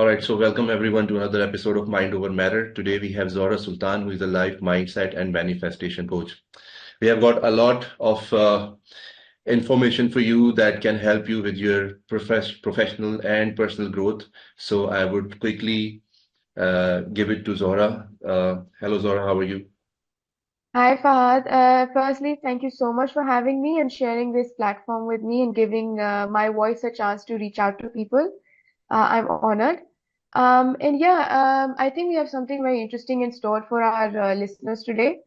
All right, so welcome everyone to another episode of Mind Over Matter. Today we have Zohra Sultan, who is a life mindset and manifestation coach. We have got a lot of information for you that can help you with your professional and personal growth. So I would quickly give it to Zohra. Hello, Zohra, how are you? Hi, Fahad. Firstly, thank you so much for having me and sharing this platform with me and giving my voice a chance to reach out to people. I'm honored. I think we have something very interesting in store for our listeners today.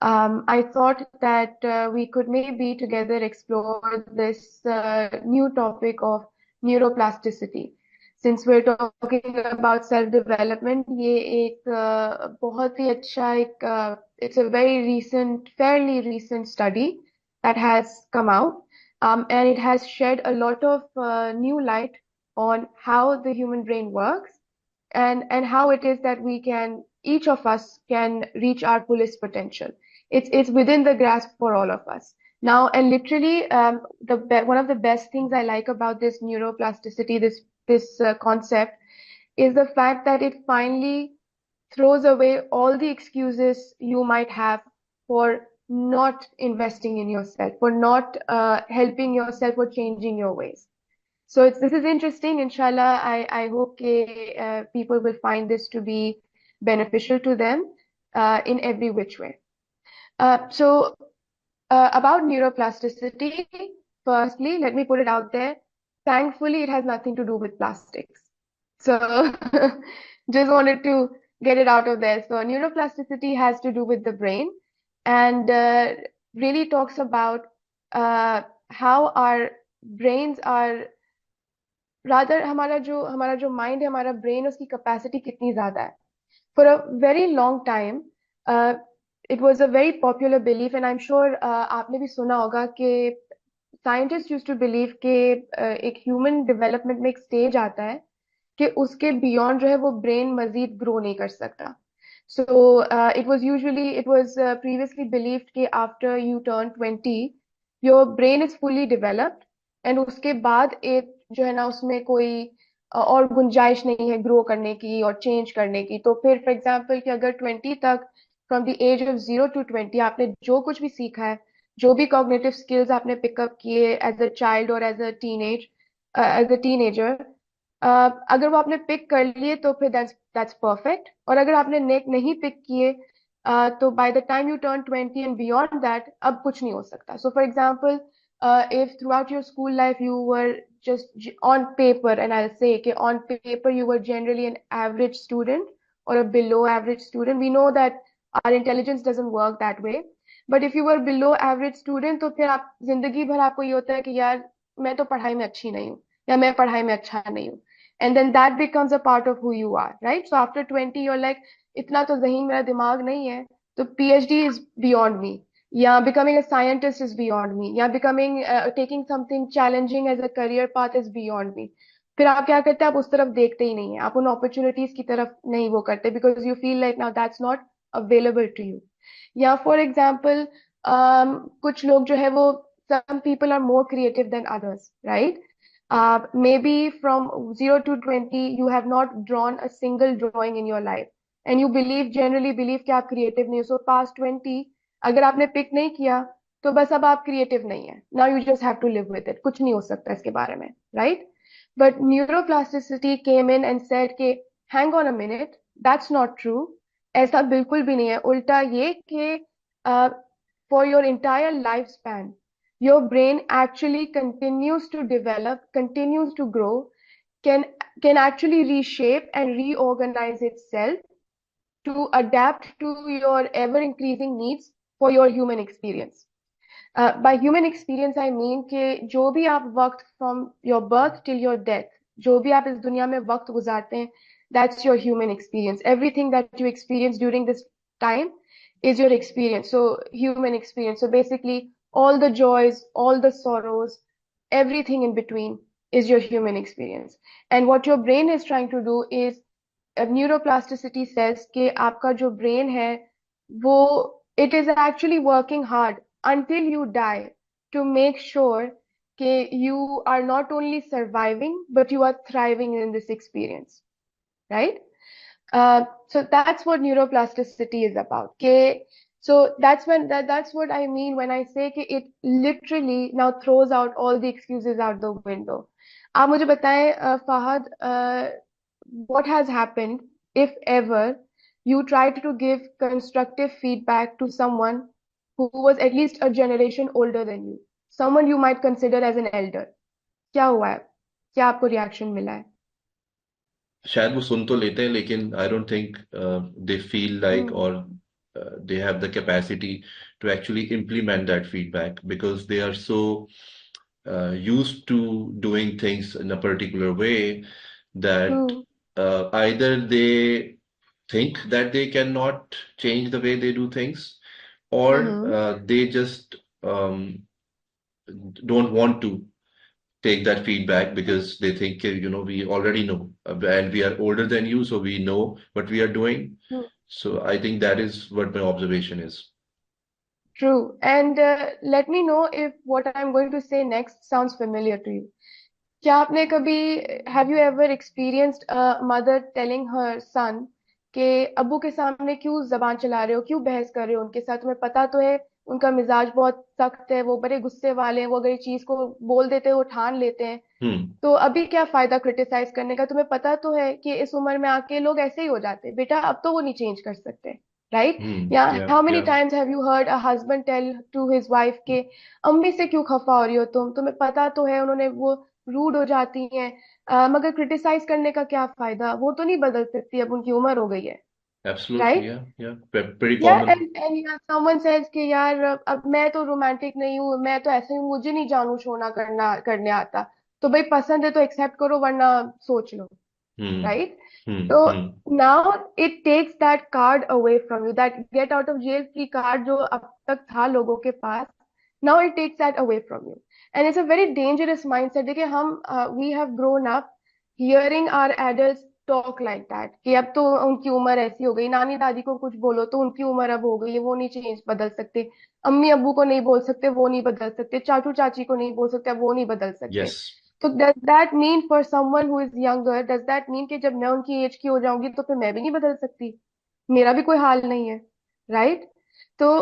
I thought that we could maybe together explore this new topic of neuroplasticity. Since we're talking about self-development, ये एक बहुत ही अच्छा एक it's a very recent, fairly recent study that has come out, and it has shed a lot of new light on how the human brain works and how it is that we can each of us can reach our fullest potential. It's within the grasp for all of us now. And literally, one of the best things I like about this neuroplasticity, this concept, is the fact that it finally throws away all the excuses you might have for not investing in yourself, for not helping yourself or changing your ways. So this is interesting. Inshallah, I hope people will find this to be beneficial to them in every which way. About neuroplasticity, firstly, let me put it out there. Thankfully, it has nothing to do with plastics. So just wanted to get it out of there. So neuroplasticity has to do with the brain and really talks about how our brains are rather हमारा जो mind है हमारा brain उसकी capacity कितनी ज्यादा है for a very long time it was a very popular belief and I am sure आपने भी सुना होगा कि साइंटिस्ट यूज्ड टू बिलीव कि एक ह्यूमन डेवलपमेंट में एक स्टेज आता है कि उसके बियॉन्ड जो है वो ब्रेन मजीद ग्रो नहीं कर सकता so it was previously believed कि after you turn 20 your brain is fully developed and उसके बाद एक जो है ना उसमें कोई और गुंजाइश नहीं है ग्रो करने की और चेंज करने की तो फिर फॉर एग्जांपल कि अगर 20 तक from the age of 0 to 20 आपने जो कुछ भी सीखा है जो भी कॉग्निटिव स्किल्स आपने पिकअप किए एज अ चाइल्ड और एज अ टीनेजर अगर वो आपने पिक कर लिए तो फिर दैट्स परफेक्ट और अगर आपने नेक नहीं पिक किए तो by the time you turn 20 and beyond that अब कुछ नहीं हो सकता so for example if throughout your school life you were just on paper, and I'll say okay, on paper you were generally an average student or a below average student. We know that our intelligence doesn't work that way. But if you were below average student, तो फिर आप जिंदगी भर आपको ये होता है कि यार मैं तो पढ़ाई में अच्छी नहीं हूँ या मैं पढ़ाई में अच्छा नहीं हूँ. And then that becomes a part of who you are, right? So after 20, you're like, इतना तो ज़हीन मेरा दिमाग नहीं है, तो PhD is beyond me. Yeah, becoming a scientist is beyond me. Yeah, taking something challenging as a career path is beyond me. फिर आप क्या करते हैं आप उस तरफ देखते ही नहीं है आप उन अपॉर्चुनिटीज की तरफ नहीं वो करते because you feel like now that's not available to you या फॉर एग्जाम्पल कुछ लोग जो है वो some people are more creative than others, right? Maybe from 0 to 20 you have not drawn a single drawing in your life and you generally believe कि आप creative नहीं हो so past 20 अगर आपने पिक नहीं किया तो बस अब आप क्रिएटिव नहीं है now you just have to live with it कुछ नहीं हो सकता इसके बारे में right but neuroplasticity came in and said के hang on a minute that's not true ऐसा बिल्कुल भी नहीं है उल्टा ये कि for your entire life span your brain actually continues to develop continues to grow can can actually reshape and reorganize itself to adapt to your ever increasing needs for your human experience. By human experience, I mean कि जो भी आप वक्त from your birth till your death, जो भी आप इस दुनिया में वक्त गुजारते हैं, that's your human experience. Everything that you experience during this time is your experience. So human experience. So basically, all the joys, all the sorrows, everything in between is your human experience. And what your brain is trying to do is neuroplasticity says कि आपका जो brain है वो it is actually working hard until you die to make sure कि you are not only surviving but you are thriving in this experience. right? So that's what neuroplasticity is about. Okay, so that's what I mean when I say कि it literally now throws out all the excuses out the window. आप मुझे बताएं Fahad, what has happened if ever you tried to give constructive feedback to someone who was at least a generation older than you, someone you might consider as an elder? क्या हुआ है? क्या आपको reaction मिला है? शायद वो सुन तो लेते हैं लेकिन I don't think they feel like hmm, और they have the capacity to actually implement that feedback because they are so used to doing things in a particular way that true. either they think that they cannot change the way they do things or Mm-hmm. they just don't want to take that feedback because they think, we already know and we are older than you, so we know what we are doing. So I think that is what my observation is. True. And let me know if what I'm going to say next sounds familiar to you. क्या आपने कभी have you ever experienced a mother telling her son कि अब्बू के सामने क्यों जबान चला रहे हो, क्यों बहस कर रहे हो उनके साथ, तुम्हें पता तो है उनका मिजाज बहुत सख्त है, वो बड़े गुस्से वाले हैं, वो अगर ये चीज को बोल देते हैं वो ठान लेते हैं, Hmm. तो अभी क्या फायदा क्रिटिसाइज करने का, तुम्हें पता तो है कि इस उम्र में आके लोग ऐसे ही हो जाते हैं बेटा, अब तो वो नहीं चेंज कर सकते, राइट? Hmm. या Yeah. How many Yeah. Times have you heard a husband tell to his wife के अम्मी से क्यों खफा हो रही हो तुम, तुम्हें पता तो है उन्होंने वो रूड हो जाती हैं, मगर क्रिटिसाइज करने का क्या फायदा, वो तो नहीं बदल सकती, अब उनकी उम्र हो गई है, Absolutely. Right? Yeah. Yeah. Pretty यार common. एंड यार समवन सेज कि यार अब मैं तो रोमांटिक नहीं हूँ, मैं तो ऐसे हूँ, मुझे नहीं जानू छोना करने आता, तो भाई पसंद है तो एक्सेप्ट करो वरना सोच लो, Hmm. right? Hmm. So Hmm. now it takes that card away from you, that get out of jail free card जो अब तक था लोगों के पास, now it takes that away from you. And it's a very dangerous mindset. देखिए हम we have grown up hearing our adults talk like that कि अब तो उनकी उम्र ऐसी हो गई, नानी दादी को कुछ बोलो तो उनकी उम्र अब हो गई है, वो नहीं चेंज बदल सकते, अम्मी अब्बू को नहीं बोल सकते वो नहीं बदल सकते, चाचू चाची को नहीं बोल सकते वो नहीं बदल सकते. Yes. तो does that mean for someone who is younger, does that mean कि जब मैं उनकी एज की हो जाऊंगी तो फिर मैं भी नहीं बदल सकती, मेरा भी कोई हाल नहीं है, राइट? तो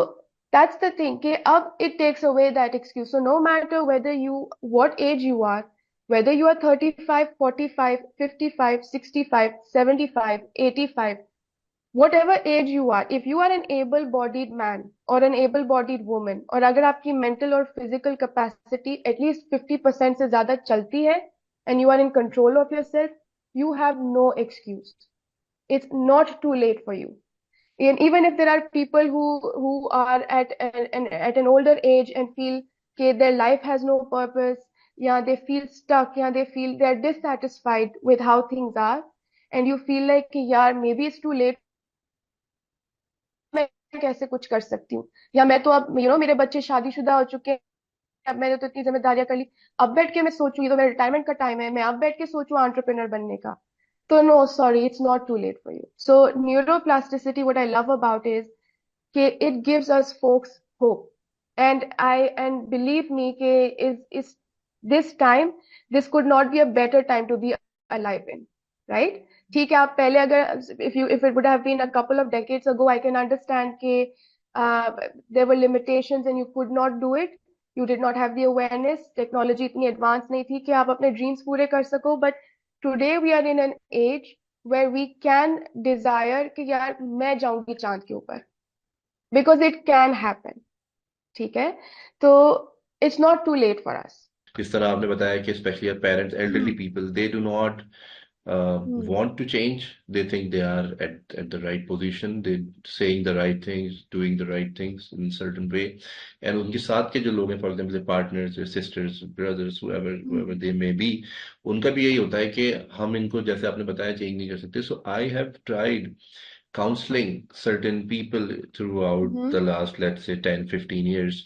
that's the thing कि अब it takes away that excuse. So no matter whether you what age you are, whether you are 35, 45, 55, 65, 75, 85, whatever age you are, if you are an able-bodied man or an able-bodied woman, और अगर आपकी mental और physical capacity at least 50% से ज्यादा चलती है and you are in control of yourself, you have no excuse. It's not too late for you. And even if there are people who are at an older age and feel that their life has no purpose, yeah, they feel stuck, yeah, they feel they're dissatisfied with how things are, and you feel like कि यार maybe it's too late, मैं कैसे कुछ कर सकती हूँ, या मैं तो अब मेरे बच्चे शादीशुदा हो चुके हैं, अब मैंने तो इतनी जिम्मेदारियां कर ली, अब बैठ के मैं सोचूंगी तो मेरा रिटायरमेंट का टाइम है, मैं अब बैठ के सोचूं एंटरप्रेन्योर बनने का, तो no sorry, it's not too late for you. So neuroplasticity what I love about is कि it gives us folks hope. And believe me कि is this time, this could not be a better time to be alive in, right? ठीक है, आप पहले अगर if it would have been a couple of decades ago, I can understand कि there were limitations and you could not do it, you did not have the awareness, technology इतनी advance नहीं थी कि आप अपने ड्रीम्स पूरे कर सको, but today we are in an age where we can desire कि यार मैं जाऊंगी चांद के ऊपर, because it can happen. ठीक है, तो it's not too late for us. जिस तरह आपने बताया कि especially our parents, elderly hmm. people, they do not hmm. want to change. They think they are at the right position. They saying the right things, doing the right things in certain way. And उनके साथ के जो लोग हैं, for example, their partners, their sisters, brothers, whoever they may be, उनका भी यही होता है कि हम इनको जैसे आपने बताया चेंज नहीं कर सकते. So I have tried counseling certain people throughout hmm. the last, let's say, 10, 15 years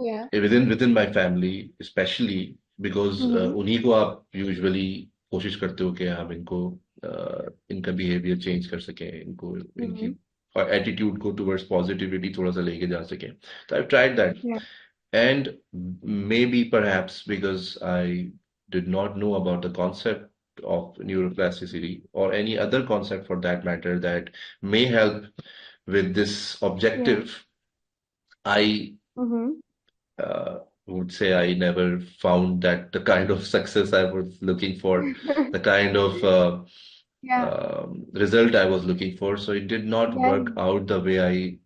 Yeah. within my family, especially because हम्म. उन्हीं को आप यूजुअली कोशिश करते हो कि हम इनको इनका बिहेवियर चेंज कर सकें, इनको इनकी हम्म. और एटीट्यूड को टुवर्ड्स पॉजिटिविटी थोड़ा सा लेके जा सकें. तो I tried that Yeah. And may be perhaps because I did not know about the concept of neuroplasticity or any other concept for that matter that may help with this Yeah. objective, I Mm-hmm. uh, would say I never found that the kind of success I was looking for, the kind of Yeah. result I was looking for. So it did not Yeah. work out the way I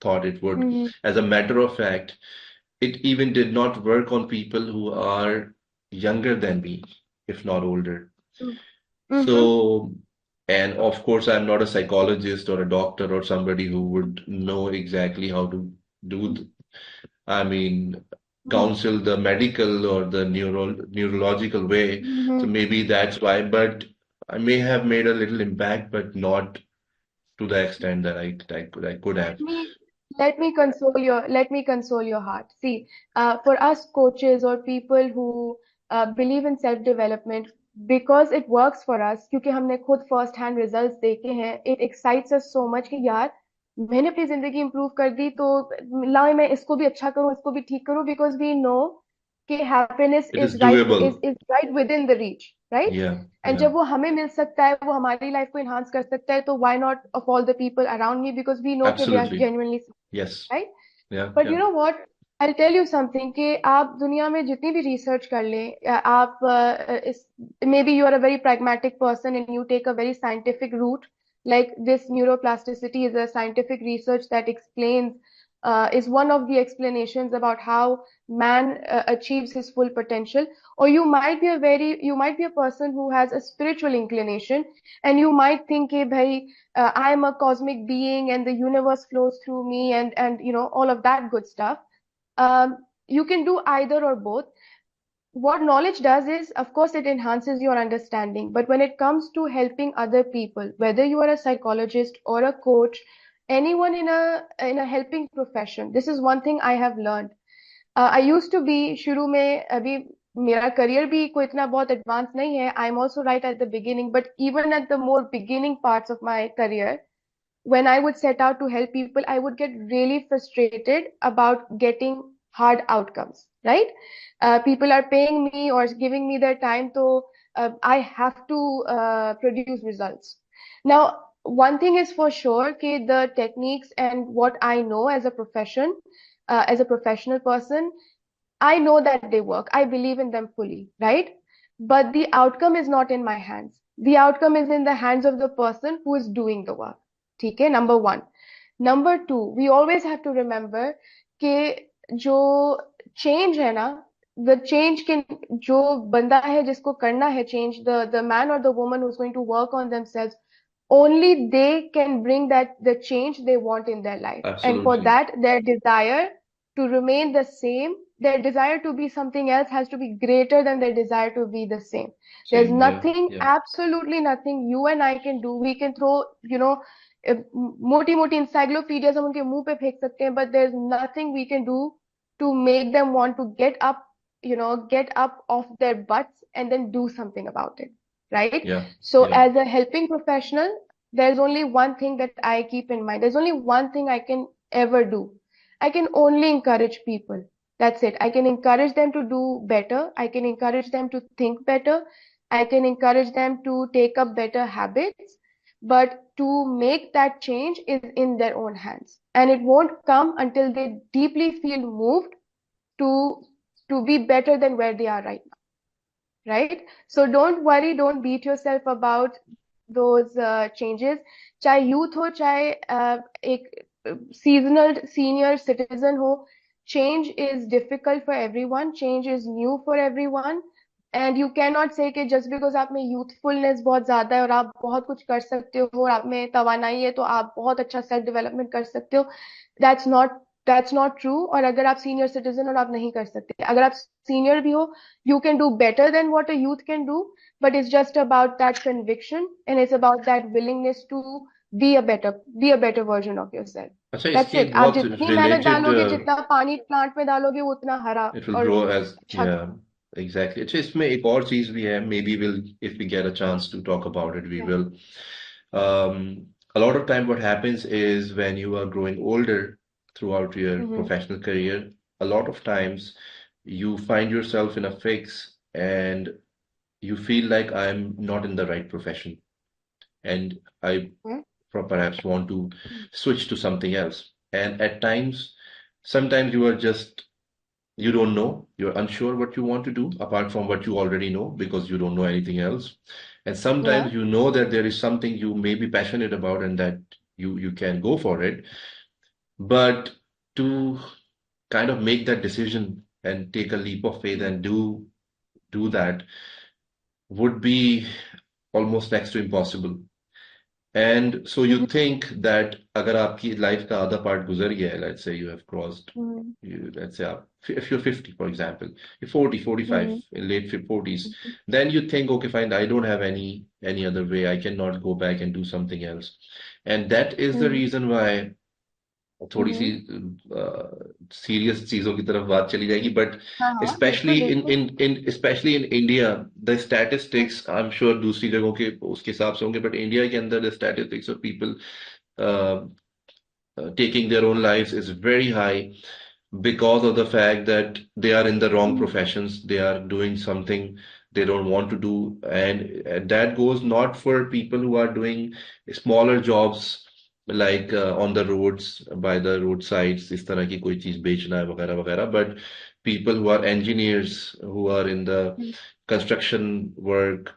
thought it would. Mm-hmm. As a matter of fact, it even did not work on people who are younger than me, if not older. Mm-hmm. So, and of course, I'm not a psychologist or a doctor or somebody who would know exactly how to do, I mean, counsel the medical or the neurological way. So Mm-hmm. maybe that's why, but I may have made a little impact, but not to the extent that I could Let have. me let me console your heart. See, for us coaches or people who believe in self development, because it works for us, क्योंकि हमने खुद first hand results देखे हैं, it excites us so much कि यार मैंने अपनी जिंदगी improve कर दी तो लाओ मैं इसको भी अच्छा करूं इसको भी ठीक करूं because we know कि happiness It is is right is doable. is right within the reach, right? Yeah, and yeah, जब वो हमें मिल सकता है वो हमारी लाइफ को इन्हांस कर सकता है तो why not of all the people around me because we know कि they are absolutely. Genuinely Yes. Right Yeah, but yeah. You know what I tell you something कि आप दुनिया में जितनी भी रिसर्च कर लें आप maybe you are a very pragmatic person and you take a very scientific route like this neuroplasticity is a scientific research that explains is one of the explanations about how man achieves his full potential or you might be a person who has a spiritual inclination and you might think hey bhai I am a cosmic being and the universe flows through me and you know all of that good stuff. You can do either or both. What knowledge does is, of course, it enhances your understanding. But when it comes to helping other people, whether you are a psychologist or a coach, anyone in a helping profession, this is one thing I have learned. I used to be शुरू में अभी मेरा career भी कोई इतना बहुत advance नहीं है. I'm also right at the beginning, but even at the more beginning parts of my career, when I would set out to help people, I would get really frustrated about getting hard outcomes, right? People are paying me or giving me their time, so I have to produce results. Now, one thing is for sure, okay, the techniques and what I know as a profession, as a professional person, I know that they work. I believe in them fully, right? But the outcome is not in my hands. The outcome is in the hands of the person who is doing the work. ठीक है, number one. Number two, we always have to remember कि जो change है ना, the change can जो बंदा है जिसको करना है change, the man or the woman who's going to work on themselves, only they can bring that the change they want in their life. And for Absolutely. that, their desire to remain the same, their desire to be something else has to be greater than their desire to be the same. There's Same. Yeah, nothing, yeah, absolutely nothing you and I can do. We can throw, you know, मोटी मोटी encyclopedias हम उनके मुंह पे फेंक सकते हैं, but there's nothing we can do to make them want to get up, you know, get up off their butts and then do something about it, right? yeah, So yeah, as a helping professional, there's only one thing that I keep in mind. There's only one thing I can ever do. I can only encourage people. That's it. I can encourage them to do better. I can encourage them to think better. I can encourage them to take up better habits. But to make that change is in their own hands. And it won't come until they deeply feel moved to to be better than where they are right now, right? So don't worry, don't beat yourself about those changes. चाहे youth हो, चाहे एक seasonal senior citizen हो, change is difficult for everyone. Change is new for everyone. And you cannot say कि just because आप में youthfulness बहुत ज्यादा है और आप बहुत कुछ कर सकते हो और आप में तवानाई है तो आप बहुत अच्छा self development कर सकते हो. That's not that's not true. और अगर आप senior citizen और आप नहीं कर सकते, अगर आप senior भी हो, you can do better than what a youth can do, but it's just about that conviction and it's about that willingness to be a better version of yourself. अच्छा That's इसकी it. एक आप बहुत जितनी मेहनत related डालोगे, जितना पानी प्लांट में डालोगे, वो उतना हरा it will और grow as अच्छा yeah दिखेगा. exactly अच्छा इसमें एक और चीज भी है maybe we'll if we get a chance to talk about it we Yeah. will a lot of time what happens is when you are growing older throughout your Mm-hmm. professional career a lot of times you find yourself in a fix and you feel like I'm not in the right profession and I Yeah. perhaps want to switch to something else. And at times, sometimes you are just, you don't know, you're unsure what you want to do apart from what you already know because you don't know anything else. And Yeah. sometimes you know that there is something you may be passionate about and that you can go for it. But to kind of make that decision and take a leap of faith and do that would be almost next to impossible. And so you Mhm. think that अगर आपकी life का आधा part गुजर गया है, let's say you have crossed, Mhm. let's say if you're 50, for example, you're 40, 45, Mhm. in late 40s, then you think, okay, fine, I don't have any other way. I cannot go back and do something else. And that is the Mhm. reason why थोड़ी सी Mhm. Serious चीजों की तरफ बात चली जाएगी but हाँ हाँ specially बिल्कुल इन बिल्कुल। In specially in India the hmm, statistics I am sure दूसरी जगहों के उसके हिसाब से होंगे बट इंडिया के अंदर the statistics of people taking their own lives is very high because of the fact that they are in the wrong hmm, professions, they are doing something they don't want to do, and that goes not for people who are doing smaller jobs like on the roads, by the roadsides, इस तरह की कोई चीज बेचना है वगैरह वगैरह, but people who are engineers, who are in the hmm, construction work,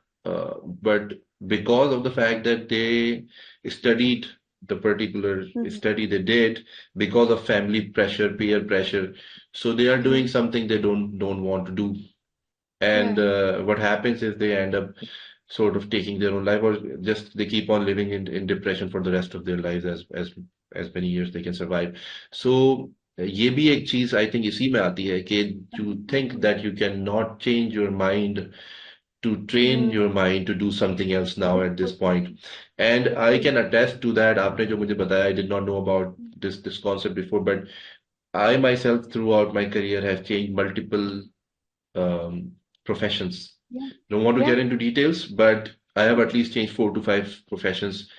but because of the fact that they studied the particular hmm, study they did because of family pressure, peer pressure. So they are doing hmm, something they don't want to do. And yeah, what happens is they end up sort of taking their own life, or just they keep on living in depression for the rest of their lives as many years they can survive. So ये भी एक चीज I think इसी में आती है कि you think that you cannot change your mind to train hmm, your mind to do something else now at this बिल्कुल point. And I बिल्कुल। can attest to that. आपने जो मुझे बताया, I did not know about this concept before, but I myself throughout my career have changed multiple um, professions. Yeah, Don't want to yeah, get into details, but I have at least changed 4 to 5 professions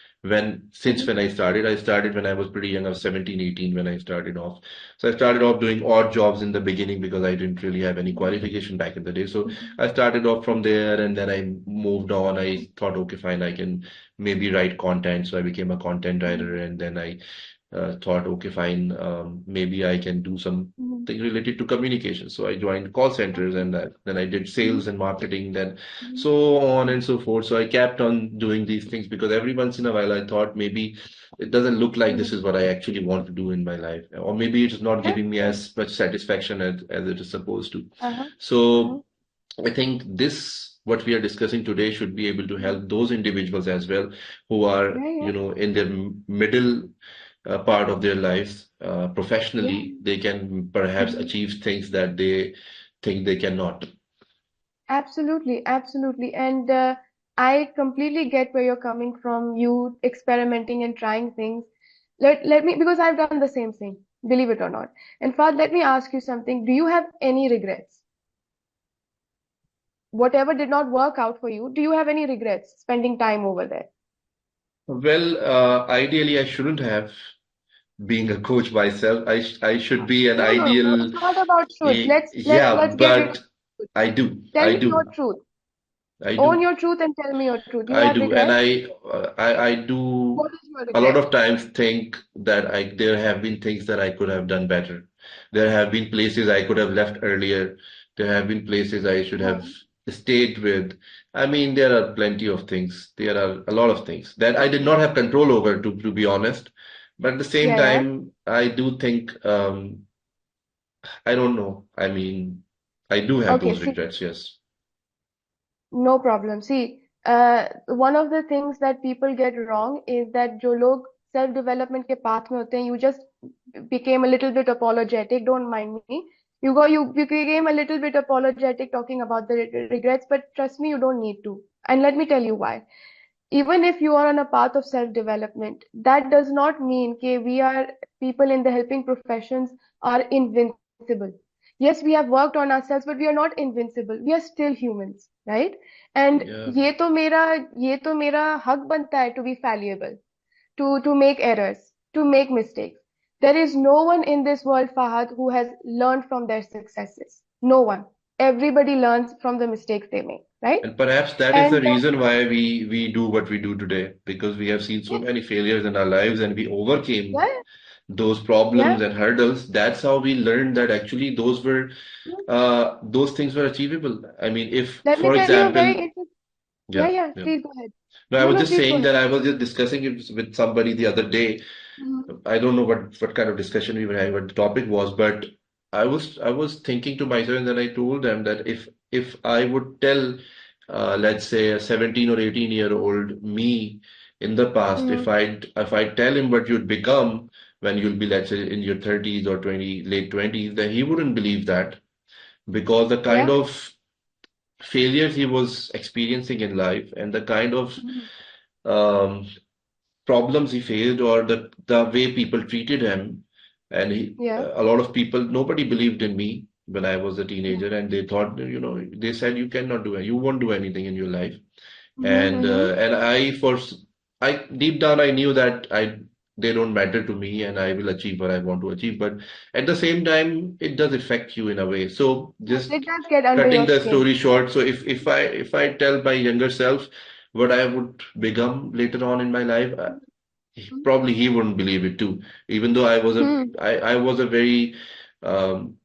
since mhm, when I started. I started when I was pretty young. I was 17, 18 when I started off. So I started off doing odd jobs in the beginning because I didn't really have any mhm, qualification back in the day. So mhm, I started off from there and then I moved on. I thought, okay, fine, I can maybe write content. So I became a content writer mhm, and then I thought, okay, fine, maybe I can do something mhm, related to communication. So I joined call centers okay, and then I did mhm, sales and marketing, then mhm, so on and mhm, so forth. So I kept on doing these things because every once in a while I thought maybe it doesn't look like mhm, this is what I actually want to do in my life, or maybe it's not yeah, giving me yeah, as much satisfaction as it is supposed to. uh-huh, uh-huh, So I think this, what we are discussing today, should be able to mhm, help those individuals as well who are, yeah, yeah, in their middle part of their lives yeah, professionally. They can perhaps mhm. achieve things that they think they cannot. Absolutely, absolutely. And I completely get where you're coming from, you experimenting and trying things. Let me, because I've done the same thing, believe it or not. And Fahd, let me ask you something. Do you have any regrets? Whatever did not work out for you, do you have any regrets spending time over there? Well, ideally, I shouldn't have being a coach myself. I should be an No, no, no, ideal, it's not about truth. yeah, Let's get into but I do, tell I me your do, truth. I Own do. your truth and tell me your truth. You I have do, and regrets? I do What is your a lot regret? of times think that there have been things that I could have done better. There have been places I could have left earlier. There have been places I should have Uh-huh. stayed with. I mean, there are plenty of things. There are a lot of things that I did Okay. not have control over, to be honest. But at the same Yeah, yeah. time, I do think, I don't know. I mean, I do have Okay, those see, regrets, yes. no problem. See, one of the things that people get wrong is that जो लोग self development के path में होते हैं, you just became a little bit apologetic. Don't mind me. You became a little bit apologetic talking about the regrets, but trust me, you don't need to. And let me tell you why. Even if you are on a path of self development, that does not mean that we are people in the helping professions are invincible. Yes, we have worked on ourselves, but we are not invincible. We are still humans, right? And Yeah. ये तो मेरा हक बनता है to be fallible, to make errors, to make mistakes. There is no one in this world, Fahad, who has learned from their successes. No one. Everybody learns from the mistakes they make. right? And perhaps that is the And reason why we do what we do today, because we have seen so yeah, many failures in our lives and we overcame yeah, those yeah. problems and hurdles. That's how we learned that actually those things were achievable. I mean, if, Let me for tell you a very example, interesting. Yeah, yeah, yeah. yeah. Please go ahead. No, I No, was no. just Please go saying ahead. that I was just discussing it with somebody the other day. Mhm. I don't know what kind of discussion we were having, what the topic was, but I was thinking to myself, and then I told them that if I would tell, let's say, a 17 or 18-year-old me in the past, Mhm. if I tell him what you'd become when you'll be, let's say, in your 30s or late 20s, then he wouldn't believe that, because the kind Yeah. of failures he was experiencing in life and the kind of Mhm. um, problems he faced, or the way people treated him, and Yeah. a lot of people, nobody believed in me when I was a Yeah. teenager, and they thought, they said you cannot do it, you won't do anything in your life. Mhm. And Mhm. I deep down I knew that I they don't matter to me, and I will achieve what I want to achieve. But at the same time, it does affect you in a way. So Yes, it just does get under cutting your the skin. story short, so if I tell my younger self what I would become later on in my life, probably he wouldn't believe it too. Even though Hmm. I was a very um,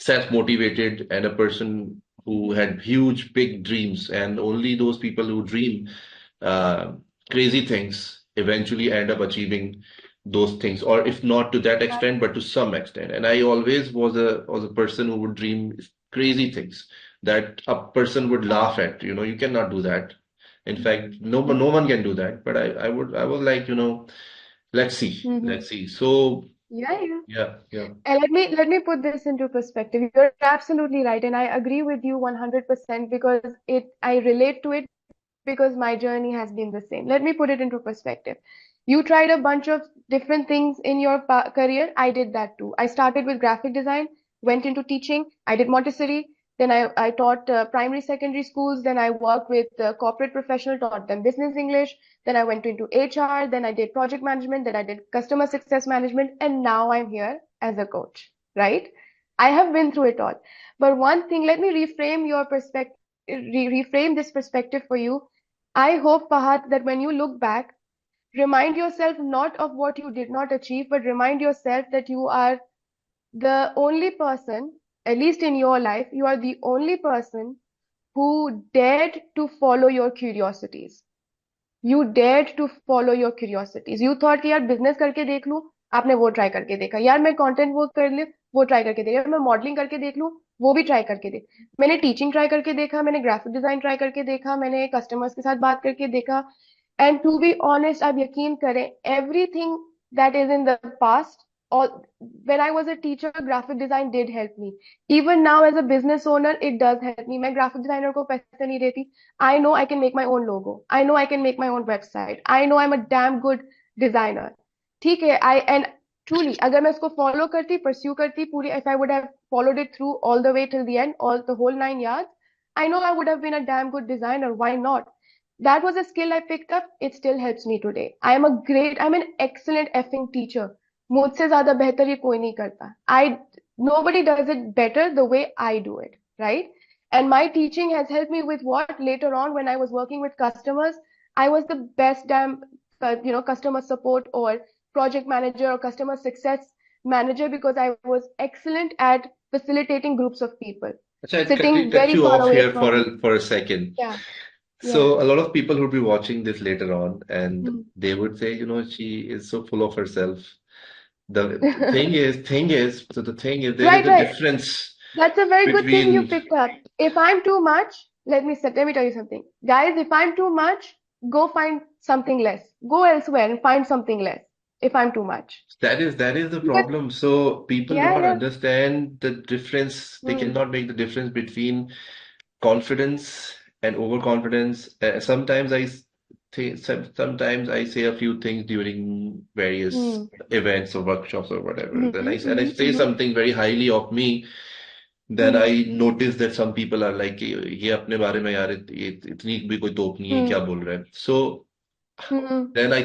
self-motivated and a person who had huge, big dreams, and only those people who dream uh, crazy things eventually end up achieving those things, or if not to that extent, but to some extent. And I always was a person who would dream crazy things that a person would laugh at. You cannot do that. In fact, no one can do that. But I was like, Mm-hmm. let's see. So Yeah, yeah. yeah, yeah. And let me put this into perspective. You're absolutely right, and I agree with you 100% because I relate to it because my journey has been the same. Let me put it into perspective. You tried a bunch of different things in your career. I did that too. I started with graphic design, went into teaching. I did Montessori. Then I taught primary, secondary schools. Then I worked with corporate professional, taught them business English. Then I went into HR. Then I did project management. Then I did customer success management. And now I'm here as a coach, right? I have been through it all. But one thing, let me reframe your perspective, reframe this perspective for you. I hope, Fahad, that when you look back, remind yourself not of what you did not achieve, but remind yourself that you are the only person, at least in your life, you are the only person who dared to follow your curiosities. You dared to follow your curiosities. You thought कि यार business करके देख लूं, आपने वो try करके देखा. यार मैं कंटेंट वर्क कर ले, वो ट्राई करके देखा. यार मैं मॉडलिंग करके देख लूं, वो भी ट्राई करके देख. मैंने टीचिंग ट्राई करके देखा, मैंने ग्राफिक डिजाइन ट्राई करके देखा, मैंने कस्टमर्स के साथ बात करके देखा. एंड टू बी ऑनेस्ट, आप यकीन करें, everything that is in the past, or when I was a teacher, graphic design did help me. Even now as a business owner, it does help me. मैं graphic designer को पैसे नहीं देती. I know I can make my own logo. I know I can make my own website. I know I'm a damn good designer. ठीक है. I and truly, अगर मैं उसको follow करती, pursue करती पूरी, if I would have followed it through all the way till the end, all the whole 9 yards, I know I would have been a damn good designer. Why not? That was a skill I picked up. It still helps me today. I'm an excellent effing teacher. मुझसे ज्यादा बेहतर ये कोई नहीं करता. Nobody does it better the way I do it, right? And my teaching has helped me with what later on when I was working with customers, I was the best damn, customer support or project manager or customer success manager because I was excellent at facilitating groups of people, Actually, I'd quickly sitting cut very you far off away here for from. a second. Yeah, yeah. So a lot of people who'll be watching this later on, and Hmm. they would say, she is so full of herself. The thing is, there is Right, a right. difference That's a very good thing you between. picked up. If I'm too much, let me tell you something. Guys, if I'm too much, go find something less. Go elsewhere and find something less if I'm too much. That is the Because, problem. So people do yeah, not yeah. understand the difference. They Hmm. cannot make the difference between confidence and overconfidence. Sometimes I say a few things during various Hmm. events or workshops or whatever. Then I Mm-hmm, and I say mm-hmm, something very highly of me. Then mm-hmm, I notice that some people are like, ये अपने बारे में यार इतनी भी कोई तोप नहीं है, hmm, क्या बोल रहा है. So hmm, then I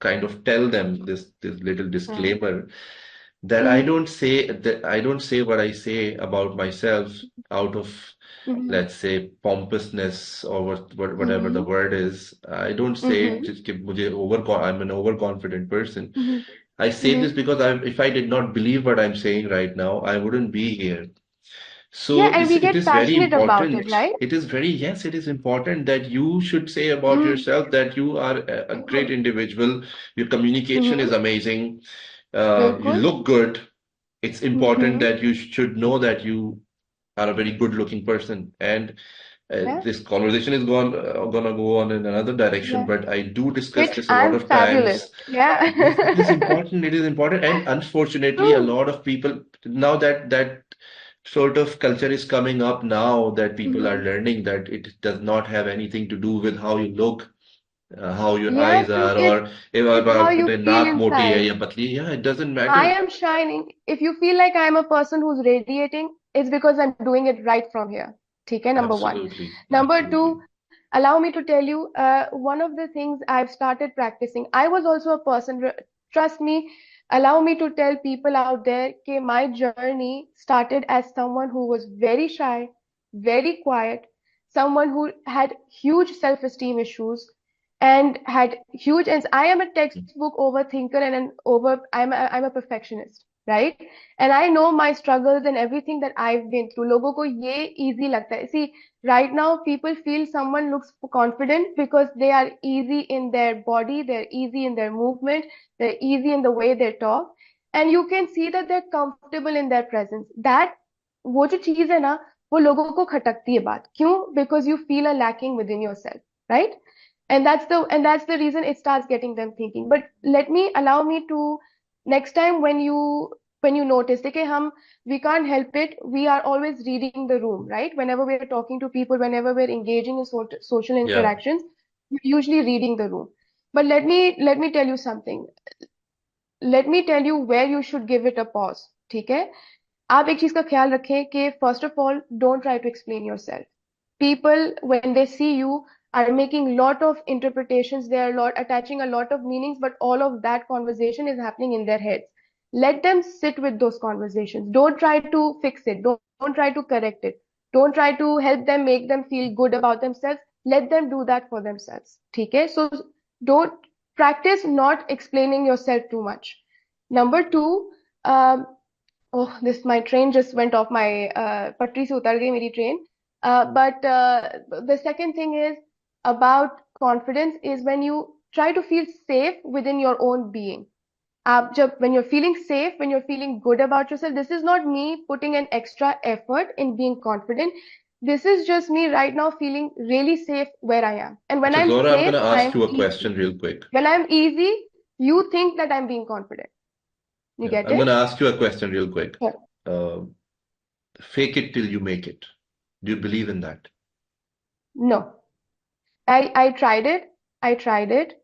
kind of tell them this little hmm, disclaimer, that Mm-hmm. I don't say what I say about myself out of, Mm-hmm. let's say, pompousness or whatever the Mm-hmm. word is. I don't say it Mm-hmm. just कि मुझे I'm an overconfident person. Mm-hmm. I say this Mm-hmm. because if I did not believe what I'm saying right now, I wouldn't be here. Yeah, So and we it get is very passionate about it, important. right? It is very, yes, it is important that you should say about Mm-hmm. yourself that you are a great individual. Your communication is Mm-hmm. amazing. You बिल्कुल. look good. It's important Mm-hmm. that you should know that you are a very good looking person. And Yeah, this conversation is gonna go on in another direction, yeah. but I do discuss Which this a lot I'm of fabulous. times. Yeah. Yes, it is important. It is important. And unfortunately, a True. lot of people now that sort of culture is coming up now that people are Mm-hmm. learning that it does not have anything to do with how you look, how your Yeah, eyes true. are, It's or if it's how you feel naak moti hai inside. ya patli. Yeah, it doesn't I matter. am shining. If you feel like I'm a person who's radiating, it's because I'm doing it right from here. Okay, number one. Absolutely, Number absolutely. two, allow me to tell you, one of the things I've started practicing, I was also a person, trust me, allow me to tell people out there that my journey started as someone who was very shy, very quiet, someone who had huge self-esteem issues and had huge, and I am a textbook overthinker and I'm a perfectionist, right? And I know my struggles and everything that I've been through. लोगों को ये easy लगता है. See, right now people feel someone looks confident because they are easy in their body, they're easy in their movement, they're easy in the way they talk, and you can see that they're comfortable in their presence. That वो जो चीज है ना, वो लोगों को खटकती है बात. क्यों? Because you feel a lacking within yourself, right? And that's the reason it starts getting them thinking. But let me allow me to, next time when you notice, okay, we can't help it, we are always reading the room, right? Whenever we're talking to people, whenever we're engaging in social Yeah. interactions, we're usually reading the room. But let me tell you something. Let me tell you where you should give it a pause. ठीक है? आप एक चीज का ख्याल रखें कि first of all, don't try to explain yourself. People, when they see you, are making lot of interpretations. They are attaching a lot of meanings, but all of that conversation is happening in their heads. Let them sit with those conversations. Don't try to fix it. Don't try to correct it. Don't try to help them, make them feel good about themselves. Let them do that for themselves. Okay? So don't practice not explaining yourself too much. Number two, um, oh, this my train just went off my पटरी से उतर गई मेरी train. But the second thing is about confidence is when you try to feel safe within your own being. आप जब when you're feeling safe, when you're feeling good about yourself, this is not me putting an extra effort in being confident. This is just me right now feeling really safe where I am. And when Achha, I'm Zora, I'm safe, gonna ask I'm you a easy. question real quick. When I'm easy, you think that I'm being confident. You Yeah, get I'm gonna it? ask you a question real quick. Sure. Uh, Fake it till you make it. Do you believe in that? No. I tried it. I tried it.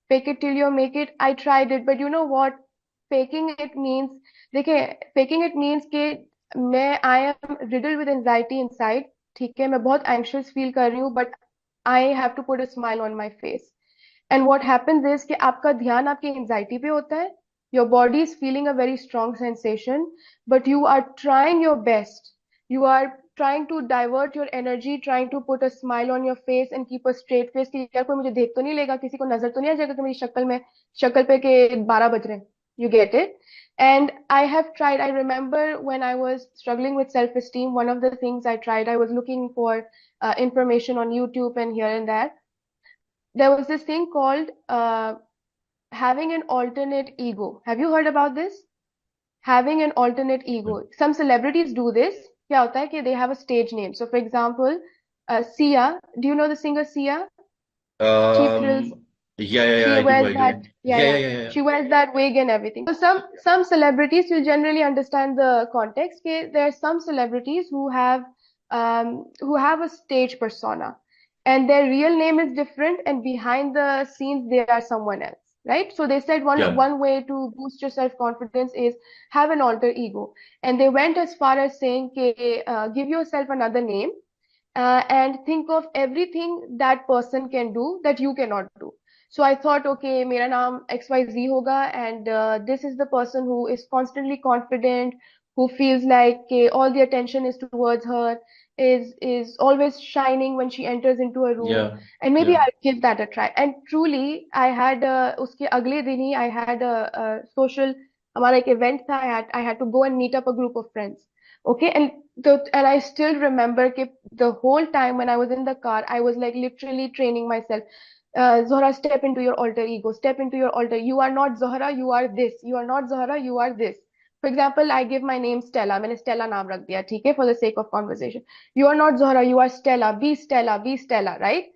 Fake it till you make it. I tried it. But you know what? Faking it means, देखिए, faking it means कि I am riddled with anxiety inside. ठीक है, मैं बहुत anxious feel कर रही हूँ, but I have to put a smile on my face. And what happens is कि आपका ध्यान आपकी anxiety पे होता है. Your body is feeling a very strong sensation, but you are trying your best. You are trying to divert your energy, trying to put a smile on your face and keep a straight face कि यार कोई मुझे देख तो नहीं लेगा, किसी को नजर तो नहीं आ जाएगा कि मेरी शक्ल पे के 12 बज रहे हैं. You get it? And I have tried. I remember when I was struggling with self-esteem, one of the things I tried, I was looking for information on YouTube and here and there. There was this thing called having an alternate ego. Have you heard about this? Having an alternate ego. Some celebrities do this. क्या होता है कि they have a stage name. So for example, Sia, do you know the singer Sia? Cheap Thrills. Yeah, She I do, wears I that, do. yeah, Yeah, yeah, yeah. yeah, yeah. She wears that wig and everything. So some celebrities will generally understand the context. Okay, there are some celebrities who have a stage persona, and their real name is different, and behind the scenes they are someone else, right? So they said Yeah. one way to boost your self-confidence is have an alter ego, and they went as far as saying, okay, give yourself another name and think of everything that person can do that you cannot do. So I thought, okay, मेरा नाम XYZ होगा, and this is the person who is constantly confident, who feels like all the attention is towards her, is always shining when she enters into a room, Yeah, and maybe yeah, I'll give that a try. And truly, I had उसके अगले दिन ही I had a social हमारा एक event था. I had to go and meet up a group of friends. Okay, and I still remember कि the whole time when I was in the car, I was like literally training myself. Zohra, step into your alter ego. Step into your alter. You are not Zohra, you are this. You are not Zohra, you are this. For example, I give my name Stella. मैंने Stella नाम रख दिया, ठीक है, for the sake of conversation. You are not Zohra, you are Stella. Be Stella, be Stella, right?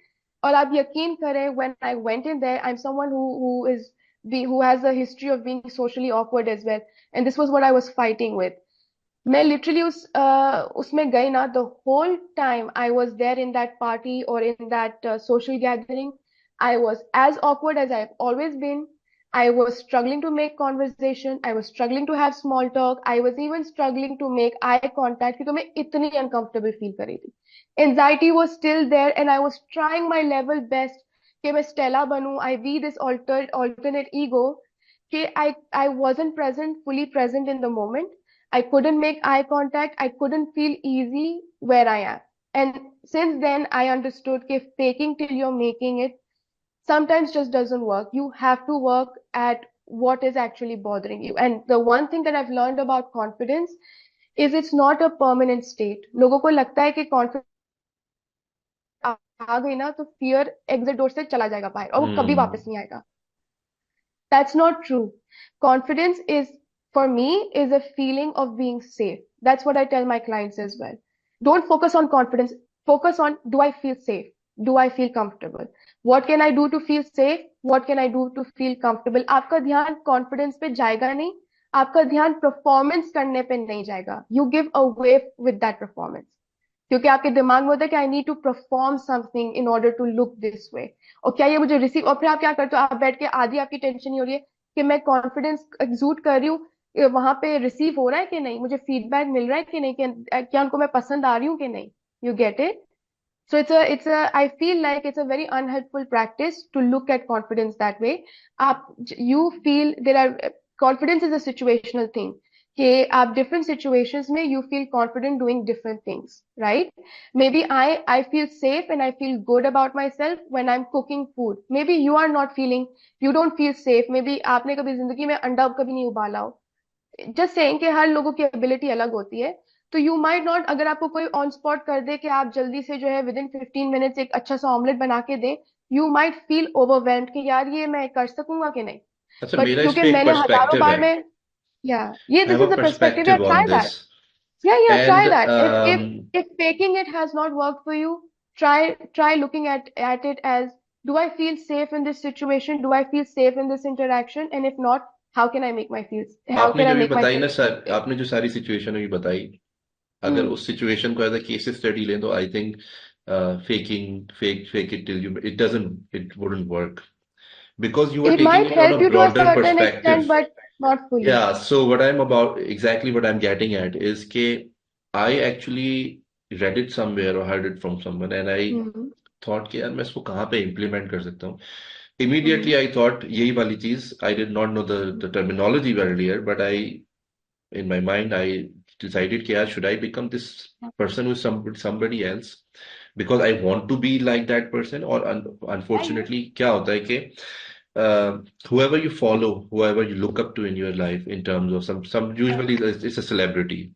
और आप यकीन करें, when I went in there, I'm someone who has a history of being socially awkward as well, and this was what I was fighting with. मैं literally उसमें गई ना. The whole time I was there in that party और in that social gathering, I was as awkward as I have always been. I was struggling to make conversation. I was struggling to have small talk. I was even struggling to make eye contact क्योंकि मैं इतनी uncomfortable feel कर रही थी. Anxiety was still there and I was trying my level best कि मैं Stella बनूं. I be this alternate ego कि I wasn't fully present in the moment. I couldn't make eye contact. I couldn't feel easy where I am. And since then, I understood that faking till you're making it sometimes just doesn't work. You have to work at what is actually bothering you. And the one thing that I've learned about confidence is it's not a permanent state. लोगों को लगता है कि confidence आ गई ना तो fear exit door से चला जाएगा बाहर और वो कभी वापस hmm, नहीं आएगा. That's not true. Confidence is, for me, is a feeling of being safe. That's what I tell my clients as well. Don't focus on confidence. Focus on, do I feel safe? Do I feel comfortable? What can I do to feel safe? What can I do to feel comfortable? आपका ध्यान confidence पे जाएगा नहीं. आपका ध्यान performance करने पे नहीं जाएगा. You give away with that performance. क्योंकि आपके दिमाग में होता है कि I need to perform something in order to look this way. और क्या ये मुझे रिसीव, और फिर आप क्या करते हो, आप बैठ के आधी आपकी टेंशन ही हो रही है कि मैं कॉन्फिडेंस एक्सूट कर रही हूँ, वहां पे रिसीव हो रहा है कि नहीं, मुझे फीडबैक मिल रहा है कि नहीं, क्या उनको मैं पसंद आ रही हूँ कि नहीं. You get it. So it's a I feel like it's a very unhelpful practice to look at confidence that way. आप you feel there are confidence is a situational thing कि आप different situations में you feel confident doing different things, right? Maybe I feel safe and I feel good about myself when I'm cooking food. Maybe you are not feeling, you don't feel safe. Maybe आपने कभी जिंदगी में अंडा कभी नहीं उबाला हो. Just saying कि हर लोगों की एबिलिटी अलग होती है. तो यू माइट नॉट, अगर आपको कोई ऑन स्पॉट कर दे कि आप जल्दी से जो है विद इन 15 मिनट्स एक अच्छा सा ऑमलेट बना के दे, यू माइट फील ओवरवेल्म्ड कि यार ये मैं कर सकूंगा कि नहीं. अच्छा बट मेरा इस क्योंकि पे एक मैंने हजारों पर्सपेक्टिव है. बार में, या ये I this have is a the perspective, या perspective try on that. this. या And try that. If faking it has not worked for you, try looking at it as, do I feel safe in this situation, do I feel safe in this interaction, and if not, how can I make my feel how आपने can जो I भी make बताई ना myself feel sir, safe. आपने जो सारी situation भी बताई, अगर Hmm. उस सिचुएशन को एज अ केस स्टडी लें तो I think fake it till you it wouldn't work because you are It taking might it on a help you to a broader certain perspective. extent, but not fully. Yeah, so exactly what I'm getting at is that I actually read it somewhere or heard it from someone and I Hmm. thought कि यार मैं इसको कहाँ पे implement कर सकता हूँ. Hmm. Immediately I thought यही वाली चीज, I did not know the terminology earlier, but in my mind I decided कि यार should I become this person who's somebody else because I want to be like that person, or unfortunately क्या होता है कि whoever you follow, whoever you look up to in your life in terms of some usually it's a celebrity.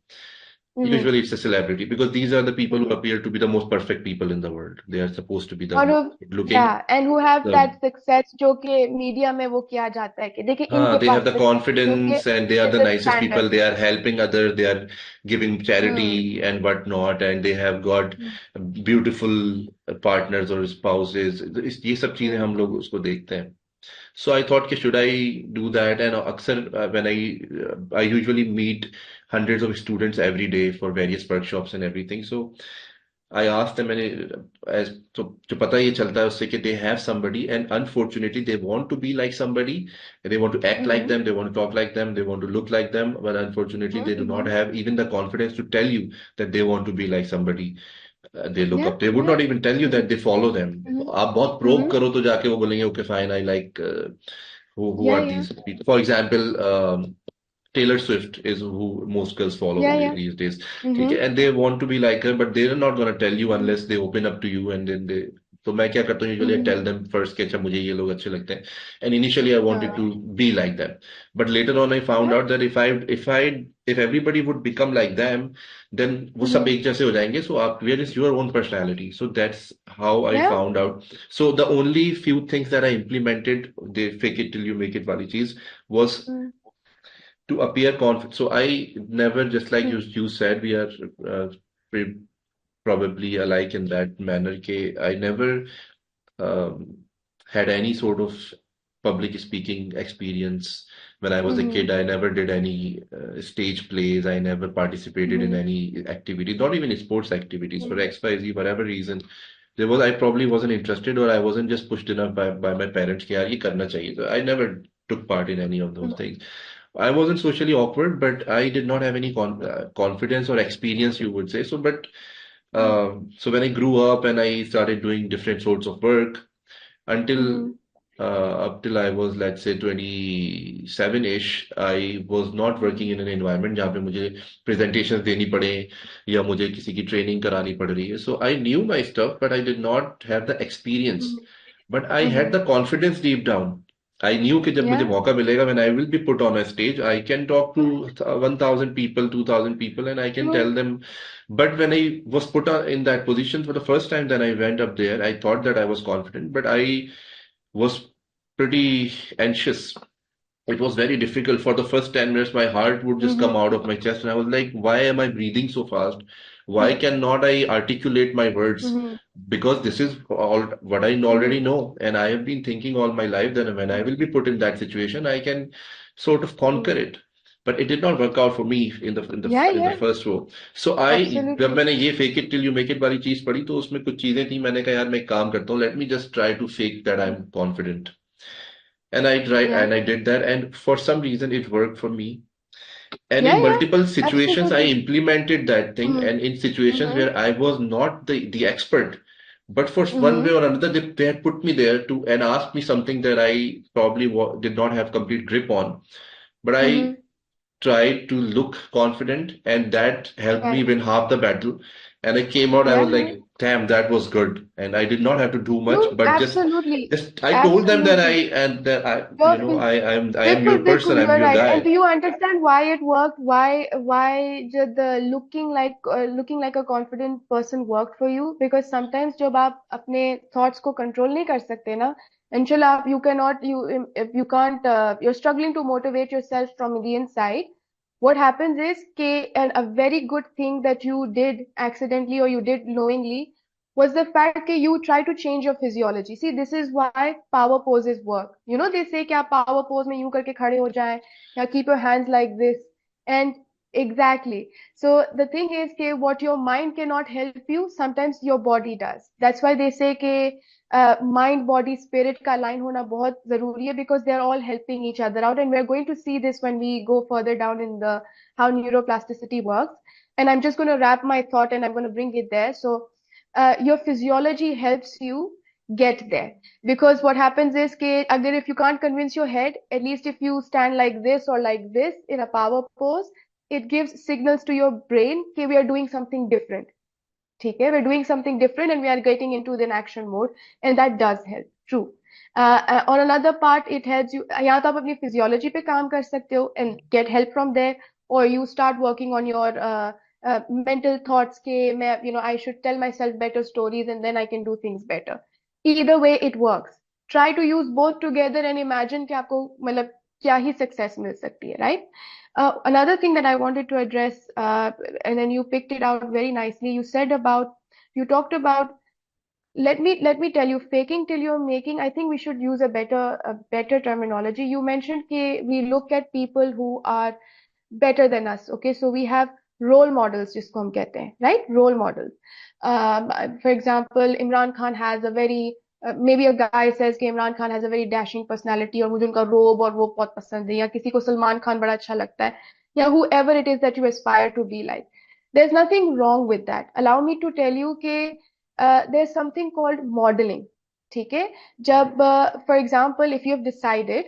Hmm. Usually it's a celebrity because these are the people who Hmm. appear to be the most perfect people in the world. They are supposed to be the और most good looking. yeah, and who have The that success जो कि media में वो किया जाता है कि देखिए हाँ, इनके they have pass the success है क्योंकि confidence and they are it's the a nicest people. Standard. They are helping others. They are giving hmm. charity and whatnot, and they have got beautiful partners or spouses. ये सब चीजें हम लोग उसको देखते हैं. So I thought, should I do that? And अक्सर when I usually meet hundreds of students every day for various workshops and everything. So I asked them, as तो जो पता ये चलता है उससे कि they have somebody and unfortunately they want to be like somebody, they want to act like hmm. them, they want to talk like them, they want to look like them, but unfortunately they do not hmm. have even the confidence to tell you that they want to be like somebody. they look Yeah, up. They would yeah. not even tell you that they follow them. Mm-hmm. आप बहुत probe Mm-hmm. करो तो जाके वो बोलेंगे okay fine I like who Yeah, are yeah. these people. For example, Taylor Swift is who most girls follow Yeah, yeah. these days. ठीक Mm-hmm. है, and they want to be like her, but they're not gonna tell you Mm-hmm. unless they open up to you and then they. तो मैं क्या करता हूँ usually I Mm-hmm. tell them first कि अच्छा मुझे ये लोग अच्छे लगते हैं, and initially I wanted to Uh, be like them, but later on I found yeah. out that if everybody would become like them, then वो सब Mm-hmm. एक जैसे हो जाएंगे. So आप where is your own personality? So that's how I Yeah. found out. So the only few things that I implemented, they fake it till you make it वाली चीज, was to appear confident. So I never, just like you said, we are uh, pre- probably alike in that manner. Ke I never um, had any sort of public speaking experience when I was a Mm-hmm. kid. I never did any stage plays. I never participated in Mm-hmm. any activity, not even sports activities for Mm-hmm. XYZ, whatever reason. I probably wasn't interested, or I wasn't just pushed enough by my parents कि यार ये करना चाहिए. So I never took part in any of those things. I wasn't socially awkward, but I did not have any confidence or experience, you would say. So, but so when I grew up and I started doing different sorts of work, until Mm-hmm. up till I was, let's say, 27-ish, I was not Mm-hmm. working in an environment जहाँ पे मुझे presentations देनी पड़े या मुझे किसी की training करानी पड़ रही है. So I knew my stuff, but I did not have the experience. But I had Mm-hmm. the confidence deep down. I knew कि जब मुझे Yeah. मौका मिलेगा, when I will be put on a stage, I can talk to 1,000 people, 2,000 people, and I can tell True. them. But when I was put in that position for the first time, then I went up there. I thought that I was confident, but I was pretty anxious. It was very difficult. For the first 10 minutes, my heart would just come Mm-hmm. out of my chest, and I was like, why am I breathing so fast? Why cannot I articulate my words? Mm-hmm. Because this is all what I Mm-hmm. already know. And I have been thinking all my life that when I will be put in that situation, I can sort of conquer Mm-hmm. it. But it did not work out for me in Yeah, the yeah. first row. So I जब Absolutely. मैंने ये fake it till you make it वाली चीज पढ़ी तो उसमें कुछ चीजें थी. मैंने कहा यार मैं एक काम करता हूँ. Let me just try to fake that I'm confident. And Yeah. I did that, and for some reason it worked for me. And Yeah, in yeah. multiple situations, I Absolutely. implemented that thing. Mm-hmm. And in situations Mm-hmm. where I was not the expert, but for one way Mm-hmm. or another, they had put me there to and asked me something that I probably did not have complete grip on. But I Mm-hmm. tried to look confident, and that helped me Right. win half the battle. And I came out, I Yeah, was yeah. like, damn, that was good. And I did not have to do much, No, but absolutely. just I told them that Absolutely. I am your बिल्कुल person, बिल्कुल you I'm are your right and guy. do you understand why it worked why the looking like a confident person worked for you because sometimes जब आप अपने thoughts को control नहीं कर सकते ना until आप you cannot you if you can't you're struggling to motivate yourself from the inside what happens is and a very good thing that you did accidentally or you did knowingly was the fact that you try to change your physiology. See, this is why power poses work. You know, they say कि आप power pose में यूं करके खड़े हो जाएं या keep your hands like this. And exactly. So the thing is कि what your mind cannot help you, sometimes your body does. That's why they say कि mind, body, spirit का line होना बहुत जरूरी है because they're all helping each other out. And we're going to see this when we go further down in the how neuroplasticity works. And I'm just going to wrap my thought and I'm going to bring it there. So your physiology helps you get there because what happens is कि अगर if you can't convince your head at least if you stand like this or like this in a power pose it gives signals to your brain कि we are doing something different ठीक है we're doing something different and we are getting into the action mode and that does help true on another part it helps you यहाँ तो आप अपनी physiology पे काम कर सकते हो and get help from there or you start working on your mental thoughts के मैं you know I should tell myself better stories and then I can do things better either way it works try to use both together and imagine कि आपको मतलब क्या ही success मिल सकती है right another thing that I wanted to address, and then you picked it out very nicely. You talked about. Let me tell you, faking till you're making. I think we should use a better terminology. You mentioned that we look at people who are better than us. Okay, so we have role models, जिसको हम कहते हैं, right? Role models. For example, Imran Khan has a very maybe a guy says कि Imran Khan has a very dashing personality और मुझे उनका robe और वो बहुत पसंद है या किसी को सलमान खान बड़ा अच्छा लगता है या whoever it is that you aspire to be like. There's nothing wrong with that. Allow me to tell you कि there's something called modeling. ठीक है? जब for example, if you have decided,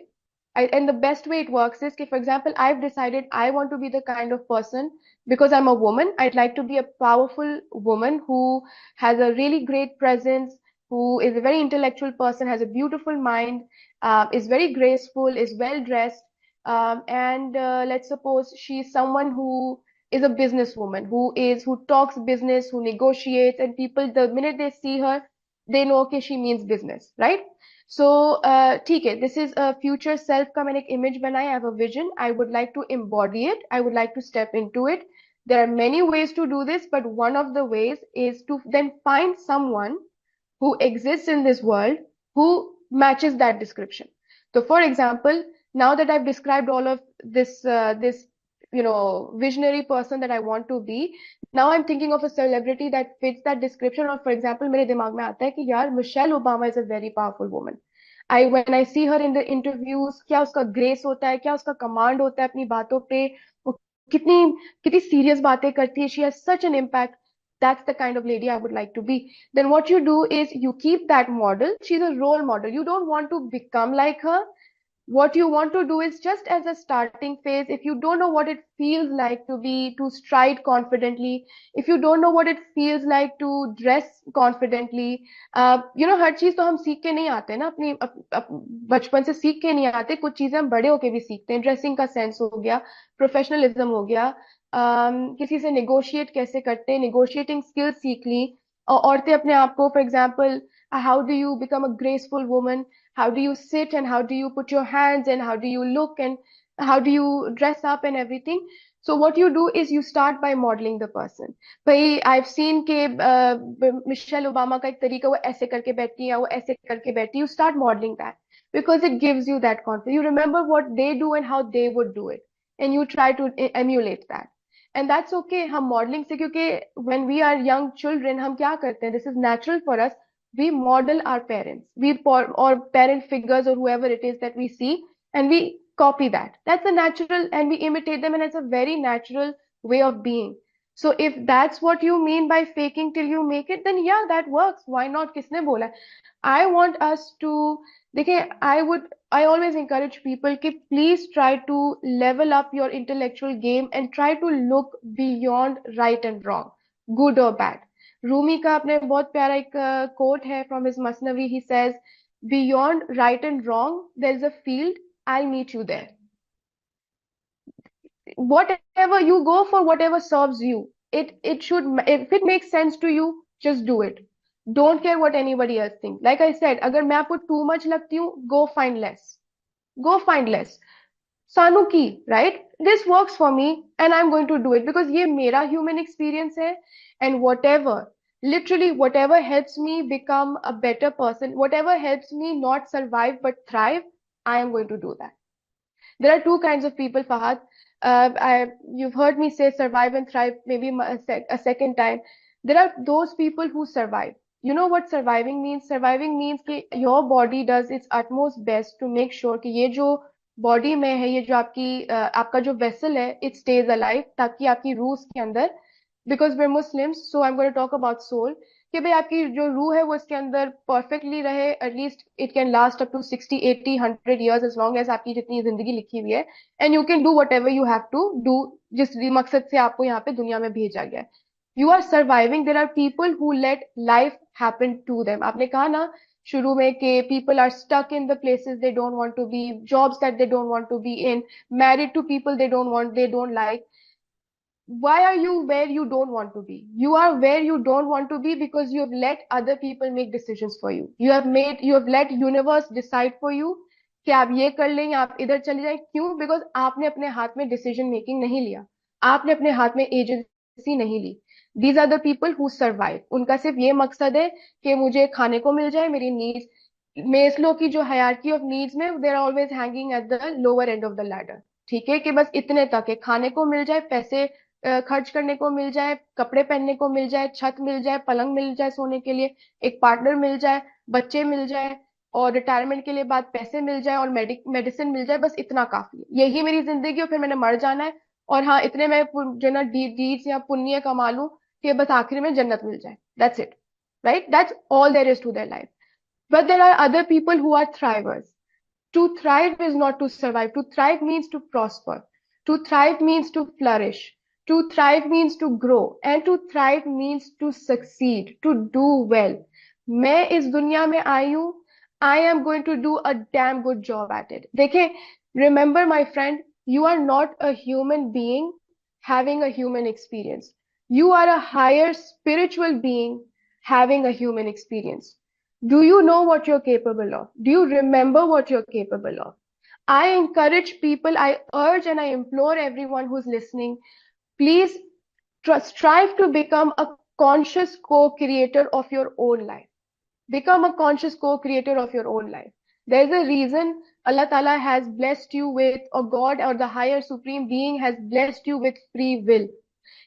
and the best way it works is कि, for example, I've decided I want to be the kind of person, because I'm a woman, I'd like to be a powerful woman who has a really great presence, who is a very intellectual person, has a beautiful mind, is very graceful, is well dressed, and let's suppose she's someone who is a businesswoman, who talks business, who negotiates, and people, the minute they see her, they know कि she means business, right? So ठीक है, this is a future self का मैंने एक image बनाया, I have a vision, I would like to embody it, I would like to step into it. There are many ways to do this, but one of the ways is to then find someone who exists in this world who matches that description. So, for example, now that I've described all of this visionary person that I want to be, now I'm thinking of a celebrity that fits that description. Or, for example, मेरे दिमाग में आता है कि यार Michelle Obama is a very powerful woman. When I see her in the interviews, क्या उसका grace होता है, क्या उसका command होता है अपनी बातों पे, वो कितनी कितनी serious बातें करती है, she has such an impact. That's the kind of lady I would like to be. Then what you do is you keep that model. She's a role model. You don't want to become like her. What you want to do is, just as a starting phase, if you don't know what it feels like to stride confidently, if you don't know what it feels like to dress confidently, हर चीज तो हम सीख के नहीं आते ना, बचपन से सीख के नहीं आते, कुछ चीजें हम बड़े होके भी सीखते हैं. ड्रेसिंग का सेंस हो गया, प्रोफेशनलिज्म हो गया, किसी से नेगोशिएट कैसे करते हैं, नेगोशिएटिंग स्किल्स सीख ली. औरतें अपने आप को, for example, how do you become a graceful woman, how do you sit, and how do you put your hands, and how do you look, and how do you dress up and everything. So what you do is you start by modeling the person. भाई I've seen के Michelle Obama का एक तरीका, वो ऐसे करके बैठती है, वो ऐसे करके बैठती है. You start modeling that because it gives you that confidence. You remember what they do and how they would do it, and you try to emulate that. And that's okay. हम modeling से, क्योंकि when we are young children, हम क्या करते हैं, this is natural for us, we model our parents, or parent figures, or whoever it is that we see, and we copy that. That's a natural, and we imitate them, and it's a very natural way of being. So if that's what you mean by faking till you make it, then yeah, that works. Why not? किसने बोला? I want us to, देखिए, I always encourage people कि please try to level up your intellectual game and try to look beyond right and wrong, good or bad. Rumi का अपने बहुत प्यारा एक coat है from his Masnavi. He says, beyond right and wrong, there is a field, I'll meet you there. Whatever you go for, whatever serves you, it should, if it makes sense to you, just do it. Don't care what anybody else thinks. Like I said, अगर मैं आपको too much लगती हूँ, go find less. Go find less. Sanuki, right? This works for me, and I'm going to do it because ये मेरा human experience है, and literally whatever helps me become a better person, whatever helps me not survive but thrive, I am going to do that. There are two kinds of people, Fahad. You've heard me say survive and thrive maybe a second time. There are those people who survive. You know what surviving means? Surviving means कि your body does its utmost best to make sure कि ये जो body में है, ये जो आपका जो vessel है, it stays alive, ताकि आपकी रूह के अंदर, because we're Muslims, so I'm going to talk about soul, कि भाई आपकी जो रूह है वो इसके अंदर perfectly रहे, at least it can last up to 60, 80, 100 years, as long as आपकी जितनी जिंदगी लिखी हुई है, and you can do whatever you have to do, जिस मकसद से आपको यहाँ पे दुनिया में भेजा गया है. You are surviving. There are people who let life happen to them. आपने कहा ना शुरू में कि people are stuck in the places they don't want to be, jobs that they don't want to be in, married to people they don't like. Why are you where you don't want to be? You are where you don't want to be because you have let other people make decisions for you. You have let universe decide for you कि आप ये कर लें, आप इधर चले जाएं. क्यों? Because आपने अपने हाथ में decision making नहीं लिया, आपने अपने हाथ में agency नहीं ली. These are the people who survive. उनका सिर्फ ये मकसद है कि मुझे खाने को मिल जाए, मेरी needs, मेस्लो की जो hierarchy of needs में, they are always hanging at the lower end of the ladder. ठीक है, कि बस इतने तक है, खाने को मिल जाए, पैसे खर्च करने को मिल जाए, कपड़े पहनने को मिल जाए, छत मिल जाए, पलंग मिल जाए सोने के लिए, एक पार्टनर मिल जाए, बच्चे मिल जाए, और रिटायरमेंट के लिए बाद पैसे मिल जाए, और मेडिसिन मिल जाए, बस इतना काफी है, यही मेरी जिंदगी, और फिर मैंने मर जाना है, और हाँ इतने मैं जो ना डीड्स या पुण्य कमा लूं कि बस आखिर में जन्नत मिल जाए, that's it, right? That's all there is to their life. But there are other people who are thrivers. To thrive is not to survive. To thrive means to prosper. To thrive means to flourish. To thrive means to grow. And to thrive means to succeed, to do well. मैं इस दुनिया में आई हूं. I am going to do a damn good job at it. देखिए, remember my friend, you are not a human being having a human experience. You are a higher spiritual being having a human experience. Do you know what you're capable of? Do you remember what you're capable of? I encourage people, I urge and I implore everyone who's listening, please strive to become a conscious co-creator of your own life. Become a conscious co-creator of your own life. There's a reason Allah Ta'ala has blessed you with, or God or the higher supreme being has blessed you with free will.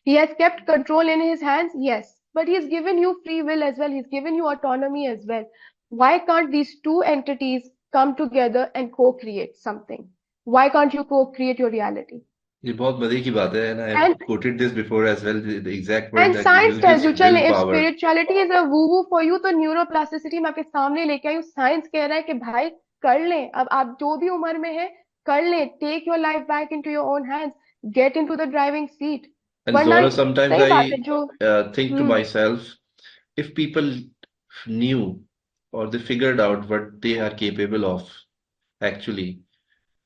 He has kept control in his hands, yes, but he's given you free will as well. He's given you autonomy as well. Why can't these two entities come together and co-create something? Why can't you co-create your reality? ये बहुत मजे की बात है, and I have And quoted this before as well, the exact word and that you science used tells is you, चल if willpower. spirituality is a woo-woo for you, तो neuroplasticity मैं आपके सामने लेके आई हूँ. साइंस कह रहा है कि भाई कर लें, अब आप जो भी उम्र में है कर लें. Take your life back into your own hands. Get into the driving seat. And वरना Zora, sometimes सही बात है I जो. think to hmm. myself, if people knew or they figured out what they are capable of, actually,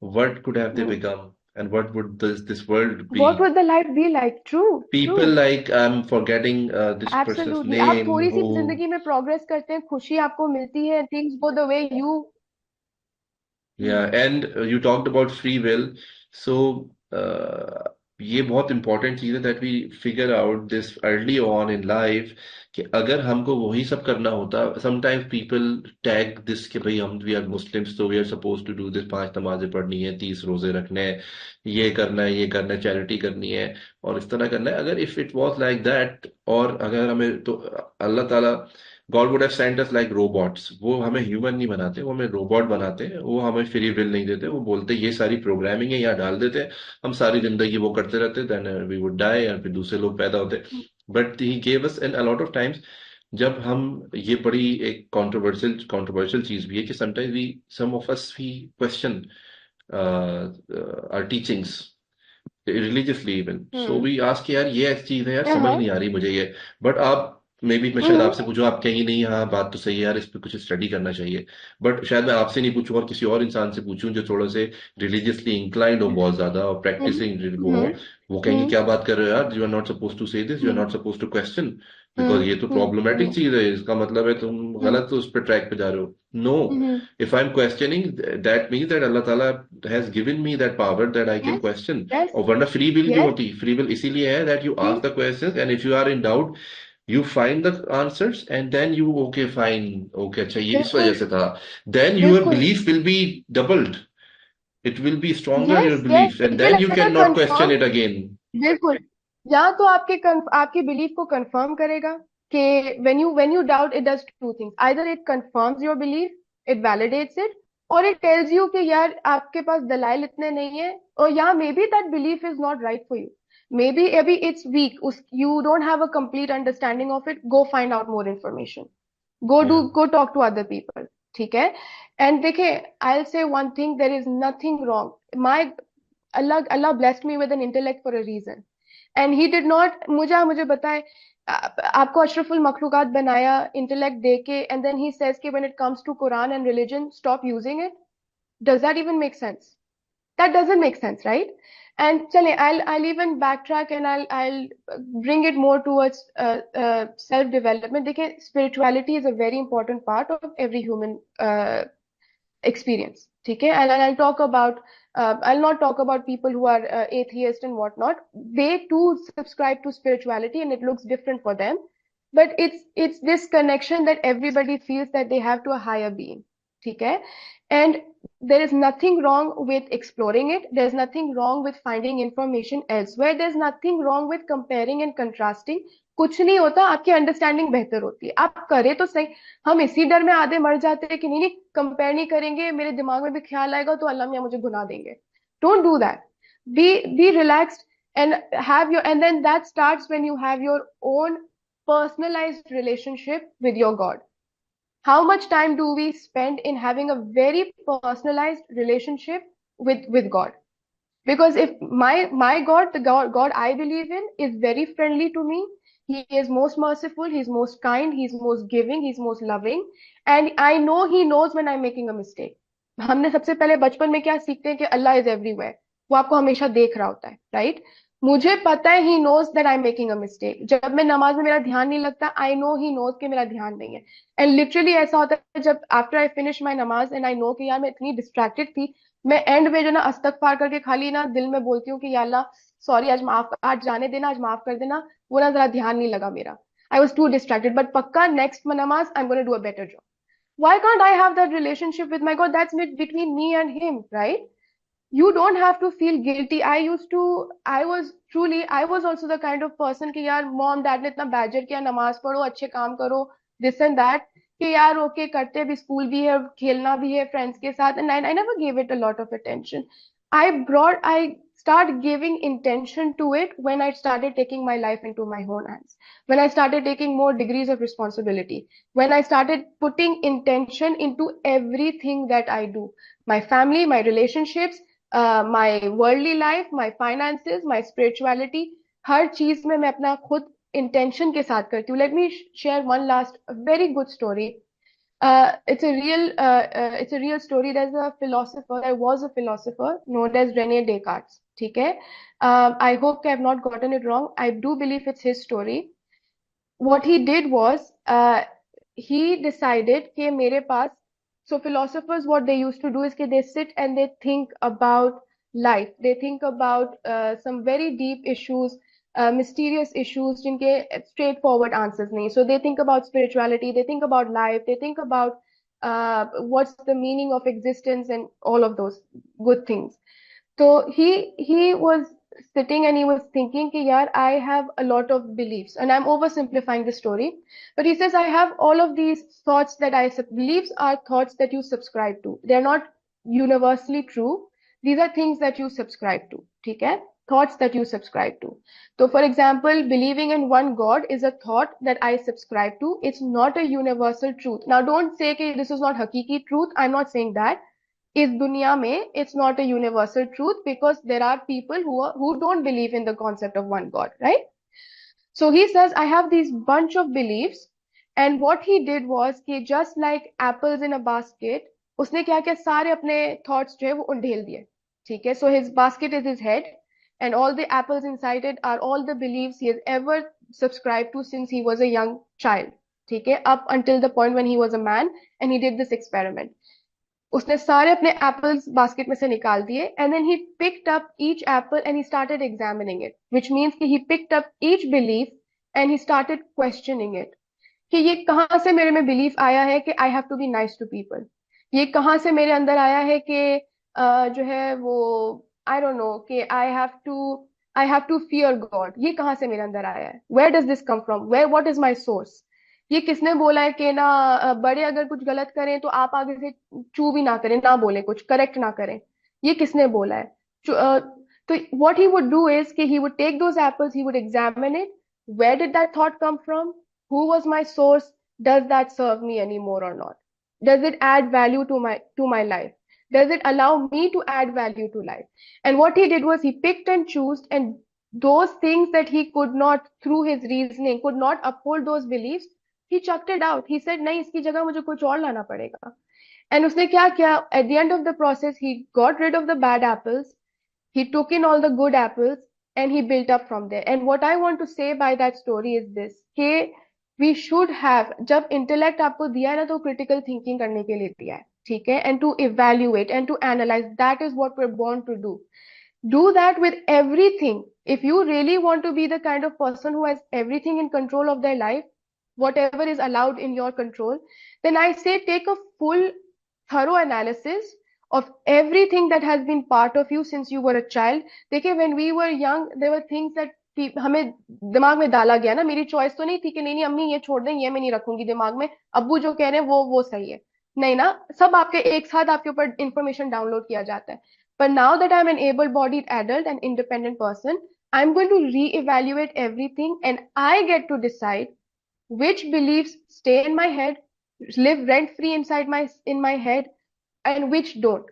what could have they hmm. become, and what would this world What be? would the life be like? True, People true. like, I'm forgetting this person's Absolutely. आप name थोड़ी सी who, जिंदगी में progress करते हैं, खुशी आपको मिलती है, things go the way you. yeah, and you talked about free will. So, ये बहुत important चीज़ है that we figure out this early on in life कि अगर हमको वही सब करना होता, sometimes people tag this कि भाई हम we are Muslims so we are supposed to do this, 5 नमाजें पढ़नी है, 30 रोजे रखने हैं, ये करना है, ये करना है, चैरिटी करनी है और इस तरह करना है. अगर if it was like that, और अगर हमें तो अल्लाह ताला God would have sent us like robots, वो हमें ह्यूमन नहीं बनाते, वो हमें रोबोट बनाते हैं, वो हमें फ्री विल नहीं देते, वो बोलते ये सारी प्रोग्रामिंग है यहाँ डाल देते हैं, हम सारी जिंदगी वो करते रहते, देन वी वुड डाई और फिर दूसरे लोग पैदा होते. But he gave us an a lot of times. जब हम ये बड़ी एक कंट्रोवर्शियल कंट्रोवर्शियल चीज भी है कि sometimes we some of us we question our teachings religiously even, so hmm. We ask यार ये ऐसी चीज है यार, समझ हाँ. नहीं आ रही मुझे ये. बट आप मे बी मैं शायद हम्म. आपसे पूछूं, आप कहेंगे नहीं हाँ बात तो सही है यार, इस पे कुछ स्टडी करना चाहिए. बट शायद मैं आपसे नहीं पूछूं और किसी और इंसान से पूछूं जो थोड़ा से रिलीजियसली इंक्लाइंड हो बहुत ज्यादा और हम्म. प्रैक्टिसिंग वो हो, हम्म. वो कहेंगे हम्म. क्या बात कर रहे हो यार, you are not suppose to say this, you are hmm. Not suppose to question, because hmm. ये तो हम्म. प्रॉब्लमेटिक हम्म. चीज है, इसका मतलब है तुम हम्म. गलत उस पर ट्रैक पे जा रहे हो. No, hmm. if I'm questioning, that means that Allah Ta'ala has given me that power that I can Yes. question. Yes. और वरना फ्री विल क्यों Yes. होती? फ्री विल इसीलिए है that you See. ask the questions and if you are in doubt, you find the answers and then you okay fine, okay अच्छा ये इस वजह बिल्कुल. से था, then your बिल्कुल. belief will be doubled. It will be stronger your Yes. Yes. beliefs and It will then you either cannot question confirm. it again. बिल्कुल. या तो आपकी बिलीफ को कंफर्म करेगा कि when you doubt it does two things. Either it confirms your belief, it validates it, or it tells you कि यार आपके पास दलाइल इतने नहीं है, और या maybe that belief is not right for you. Maybe अभी it's weak. You don't have a complete understanding of it. Go find out more information. Yeah. Go talk to other people. ठीक है. And देखिए, I'll say one thing. There is nothing wrong. Allah blessed me with an intellect for a reason. And he did not, मुझे बताए, आपको अशरफुल मखलूकात बनाया intellect दे के, and then he says कि when it comes to Quran and religion, stop using it. Does that even make sense? That doesn't make sense, right? And chale, I'll even backtrack and I'll bring it more towards self development. देखिए, spirituality is a very important part of every human experience. ठीक है. And I'll talk about, I'll not talk about people who are atheist and whatnot. They too subscribe to spirituality and it looks different for them. But it's this connection that everybody feels that they have to a higher being. ठीक है. And there is nothing wrong with exploring it. There's nothing wrong with finding information elsewhere. There's nothing wrong with comparing and contrasting. कुछ नहीं होता, आपकी understanding बेहतर होती है. आप करें तो सही. हम इसी डर में आधे मर जाते हैं कि नहीं नहीं कंपेयर नहीं करेंगे, मेरे दिमाग में भी ख्याल आएगा तो अल्लाह मियां मुझे गुनाह देंगे. Don't do that. B relaxed and then that starts when you have your own personalized relationship with your God. How much time do we spend in having a very personalized relationship with God? Because if my God, the God I believe in, is very friendly to me, he is most merciful, he's most kind, he's most giving, he's most loving, and I know he knows when I'm making a mistake. हमने सबसे पहले बचपन में क्या सीखते हैं कि अल्लाह is everywhere, वो आपको हमेशा देख रहा होता है, राइट? मुझे पता है he knows that I am making a mistake. जब मैं नमाज में मेरा ध्यान नहीं लगता, आई नो ही नोज कि मेरा ध्यान नहीं है। एंड लिटरली ऐसा होता है जब आफ्टर आई फिनिश माई नमाज एंड आई नो कि यार मैं इतनी डिस्ट्रैक्टेड थी, मैं एंड में जो ना अस्तगफार करके खाली ना दिल में बोलती हूँ कि या अल्लाह सॉरी, आज माफ, आज जाने देना, आज माफ कर देना, वो ना जरा ध्यान नहीं लगा मेरा, I was too distracted, but पक्का next namaz I am gonna do a better job. Why can't I have that relationship with my God? That's between me and him, right? You don't have to feel guilty. I was also the kind of person कि यार mom dad ने इतना badger किया, नमाज पढ़ो, अच्छे काम करो, दिस एंड दैट, कि यार ओके करते भी, स्कूल भी है, खेलना भी है फ्रेंड्स के साथ, and I never give it a lot of attention. I start giving intention to it when I started taking my life into my own hands, when I started taking more degrees of responsibility, when I started putting intention into everything that I do, my family, my relationships, my worldly life, my finances, my spirituality, हर चीज में मैं अपना खुद intention के साथ करती हूँ. Let me share one last very good story. It's a real story. There was a philosopher known as Rene Descartes. ठीक है? I hope I have not gotten it wrong. I do believe it's his story. What he did was, he decided कि मेरे पास, so philosophers, what they used to do is that they sit and they think about life. They think about some very deep issues, mysterious issues जिनके straightforward answers नहीं. So they think about spirituality, they think about life, they think about what's the meaning of existence and all of those good things. So he was sitting and he was thinking कि यार I have a lot of beliefs, and I'm oversimplifying the story, but he says I have all of these thoughts that beliefs are thoughts that you subscribe to. They're not universally true. These are things that you subscribe to. ठीक है? Thoughts that you subscribe to. So for example, believing in one God is a thought that I subscribe to. It's not a universal truth. Now don't say कि this is not hakiki truth. I'm not saying that. इस दुनिया में it's not a universal truth because there are people who don't believe in the concept of one God, right? So he says I have these bunch of beliefs, and what he did was कि just like apples in a basket, उसने क्या किया, सारे अपने thoughts जो है वो उंडेल दिए. ठीक है? So his basket is his head, and all the apples inside it are all the beliefs he has ever subscribed to since he was a young child. ठीक है? Up until the point when he was a man and he did this experiment. उसने सारे अपने apples basket में से निकाल दिए, and then he picked up each apple and he started examining it, which means कि he picked up each belief and he started questioning it, कि ये कहाँ से मेरे में बिलीफ आया है कि I have to be nice to people, ये कहाँ से मेरे अंदर आया है कि जो है वो आई डोंट नो कि I have to fear God, ये कहाँ से मेरे अंदर आया है, where does this come from, where what is my source, ये किसने बोला है कि ना बड़े अगर कुछ गलत करें तो आप आगे से चू भी ना करें, ना बोले, कुछ करेक्ट ना करें, ये किसने बोला है? तो what he would do is कि he would take those apples, he would examine it, where did that thought come from, who was my source, does that serve me anymore or not, does it add value to my life, does it allow me to add value to life? And what he did was he picked and chose, and those things that he could not, through his reasoning, could not uphold those beliefs, he chucked it out. He said नहीं, इसकी जगह मुझे कुछ और लाना पड़ेगा. And उसने क्या किया? At the end of the process, he got rid of the bad apples, he took in all the good apples, and he built up from there. And what I want to say by that story is this, कि we should have, जब intellect आपको दिया है ना, तो critical thinking करने के लिए दिया है, ठीक है? And to evaluate and to analyze, that is what we're born to do. Do that with everything. If you really want to be the kind of person who has everything in control of their life, whatever is allowed in your control, then I say take a full, thorough analysis of everything that has been part of you since you were a child. देखिए, when we were young, there were things that हमें दिमाग में डाला गया ना, मेरी choice तो नहीं थी कि नहीं नहीं अम्मी ये छोड़ दें, ये मैं नहीं रखूंगी दिमाग में, अब्बू जो कह रहे हैं वो सही है, नहीं ना, सब आपके एक साथ आपके ऊपर इंफॉर्मेशन डाउनलोड किया जाता है. But now that I'm an able-bodied adult and independent person, I'm going to reevaluate everything, and I get to decide which beliefs stay in my head, live rent free inside my head, and which don't.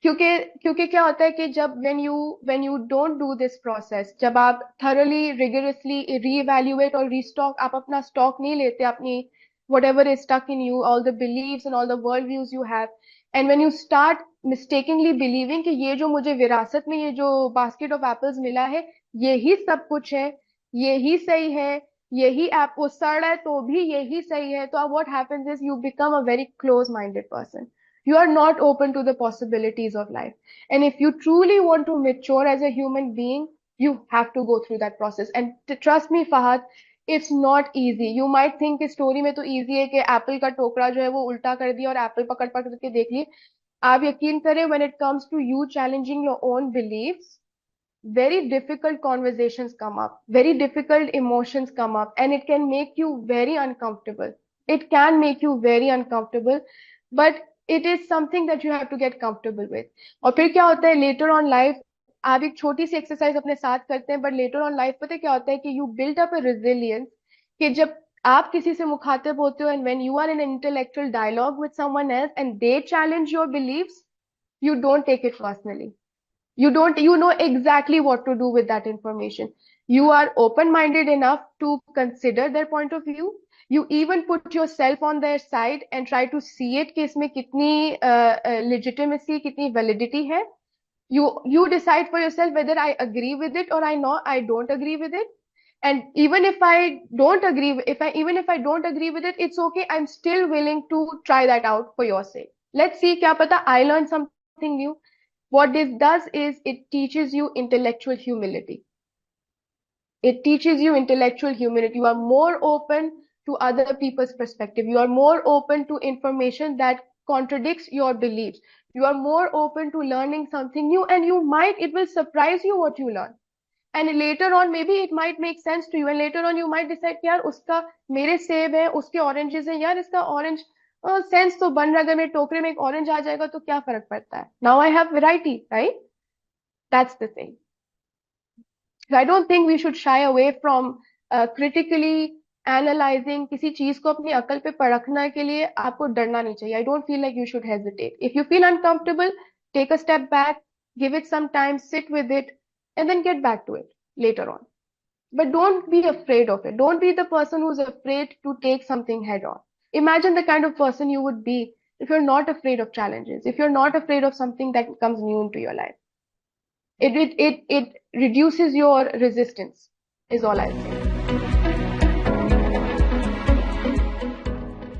क्योंकि क्योंकि क्या होता है कि जब when you don't do this process, जब आप thoroughly rigorously reevaluate और restock, आप अपना stock नहीं लेते अपनी whatever is stuck in you, all the beliefs and all the worldviews you have, and when you start mistakenly believing कि ये जो मुझे विरासत में ये जो basket of apples मिला है यही सब कुछ है, यही सही है, यही ऐप वो सड़ है तो भी यही सही है, तो what happens is you become a very close minded person. You are not open to the possibilities of life. And if you truly want to mature as a human being, you have to go through that process. And trust me, Fahad, it's not easy. You might think इस story में तो easy है कि Apple का टोकरा जो है वो उल्टा कर दिया और एप्पल पकड़ पकड़ के देख लिए. आप यकीन करें, when it comes to you challenging your own beliefs, very difficult conversations come up, very difficult emotions come up, and it can make you very uncomfortable. It can make you very uncomfortable, but it is something that you have to get comfortable with. और फिर क्या होता है later on life, आप एक छोटी सी exercise अपने साथ करते हैं, but later on life पता है क्या होता है कि you build up a resilience कि जब आप किसी से मुखातिब होते हो, and when you are in an intellectual dialogue with someone else and they challenge your beliefs, you don't take it personally. You know exactly what to do with that information. You are open-minded enough to consider their point of view. You even put yourself on their side and try to see it कि इसमें कितनी legitimacy, कितनी validity है. You decide for yourself whether I agree with it or I don't agree with it. And even if I don't agree, even if I don't agree with it, it's okay. I'm still willing to try that out for your sake. Let's see, क्या पता I learn something new. What this does is it teaches you intellectual humility. It teaches you intellectual humility. You are more open to other people's perspective. You are more open to information that contradicts your beliefs. You are more open to learning something new, and it will surprise you what you learn. And later on, maybe it might make sense to you. And later on, you might decide कि यार उसका मेरे सेब है, उसके oranges हैं, यार इसका ऑरेंज सेंस तो बन रहा है, अगर मेरे टोकरे में एक ऑरेंज आ जाएगा तो क्या फर्क पड़ता है. Now I have variety, right? That's the thing. So I don't think we should shy away from critically analyzing. किसी चीज को अपनी अकल पे परखने के लिए आपको डरना नहीं चाहिए. I don't feel like you should hesitate. If you feel uncomfortable, take a step back, give it some time, sit with it, and then get back to it later on. But don't be afraid of it. Don't be the person who's afraid to take something head on. Imagine the kind of person you would be if you're not afraid of challenges, if you're not afraid of something that comes new into your life. It reduces your resistance, is all I'll say.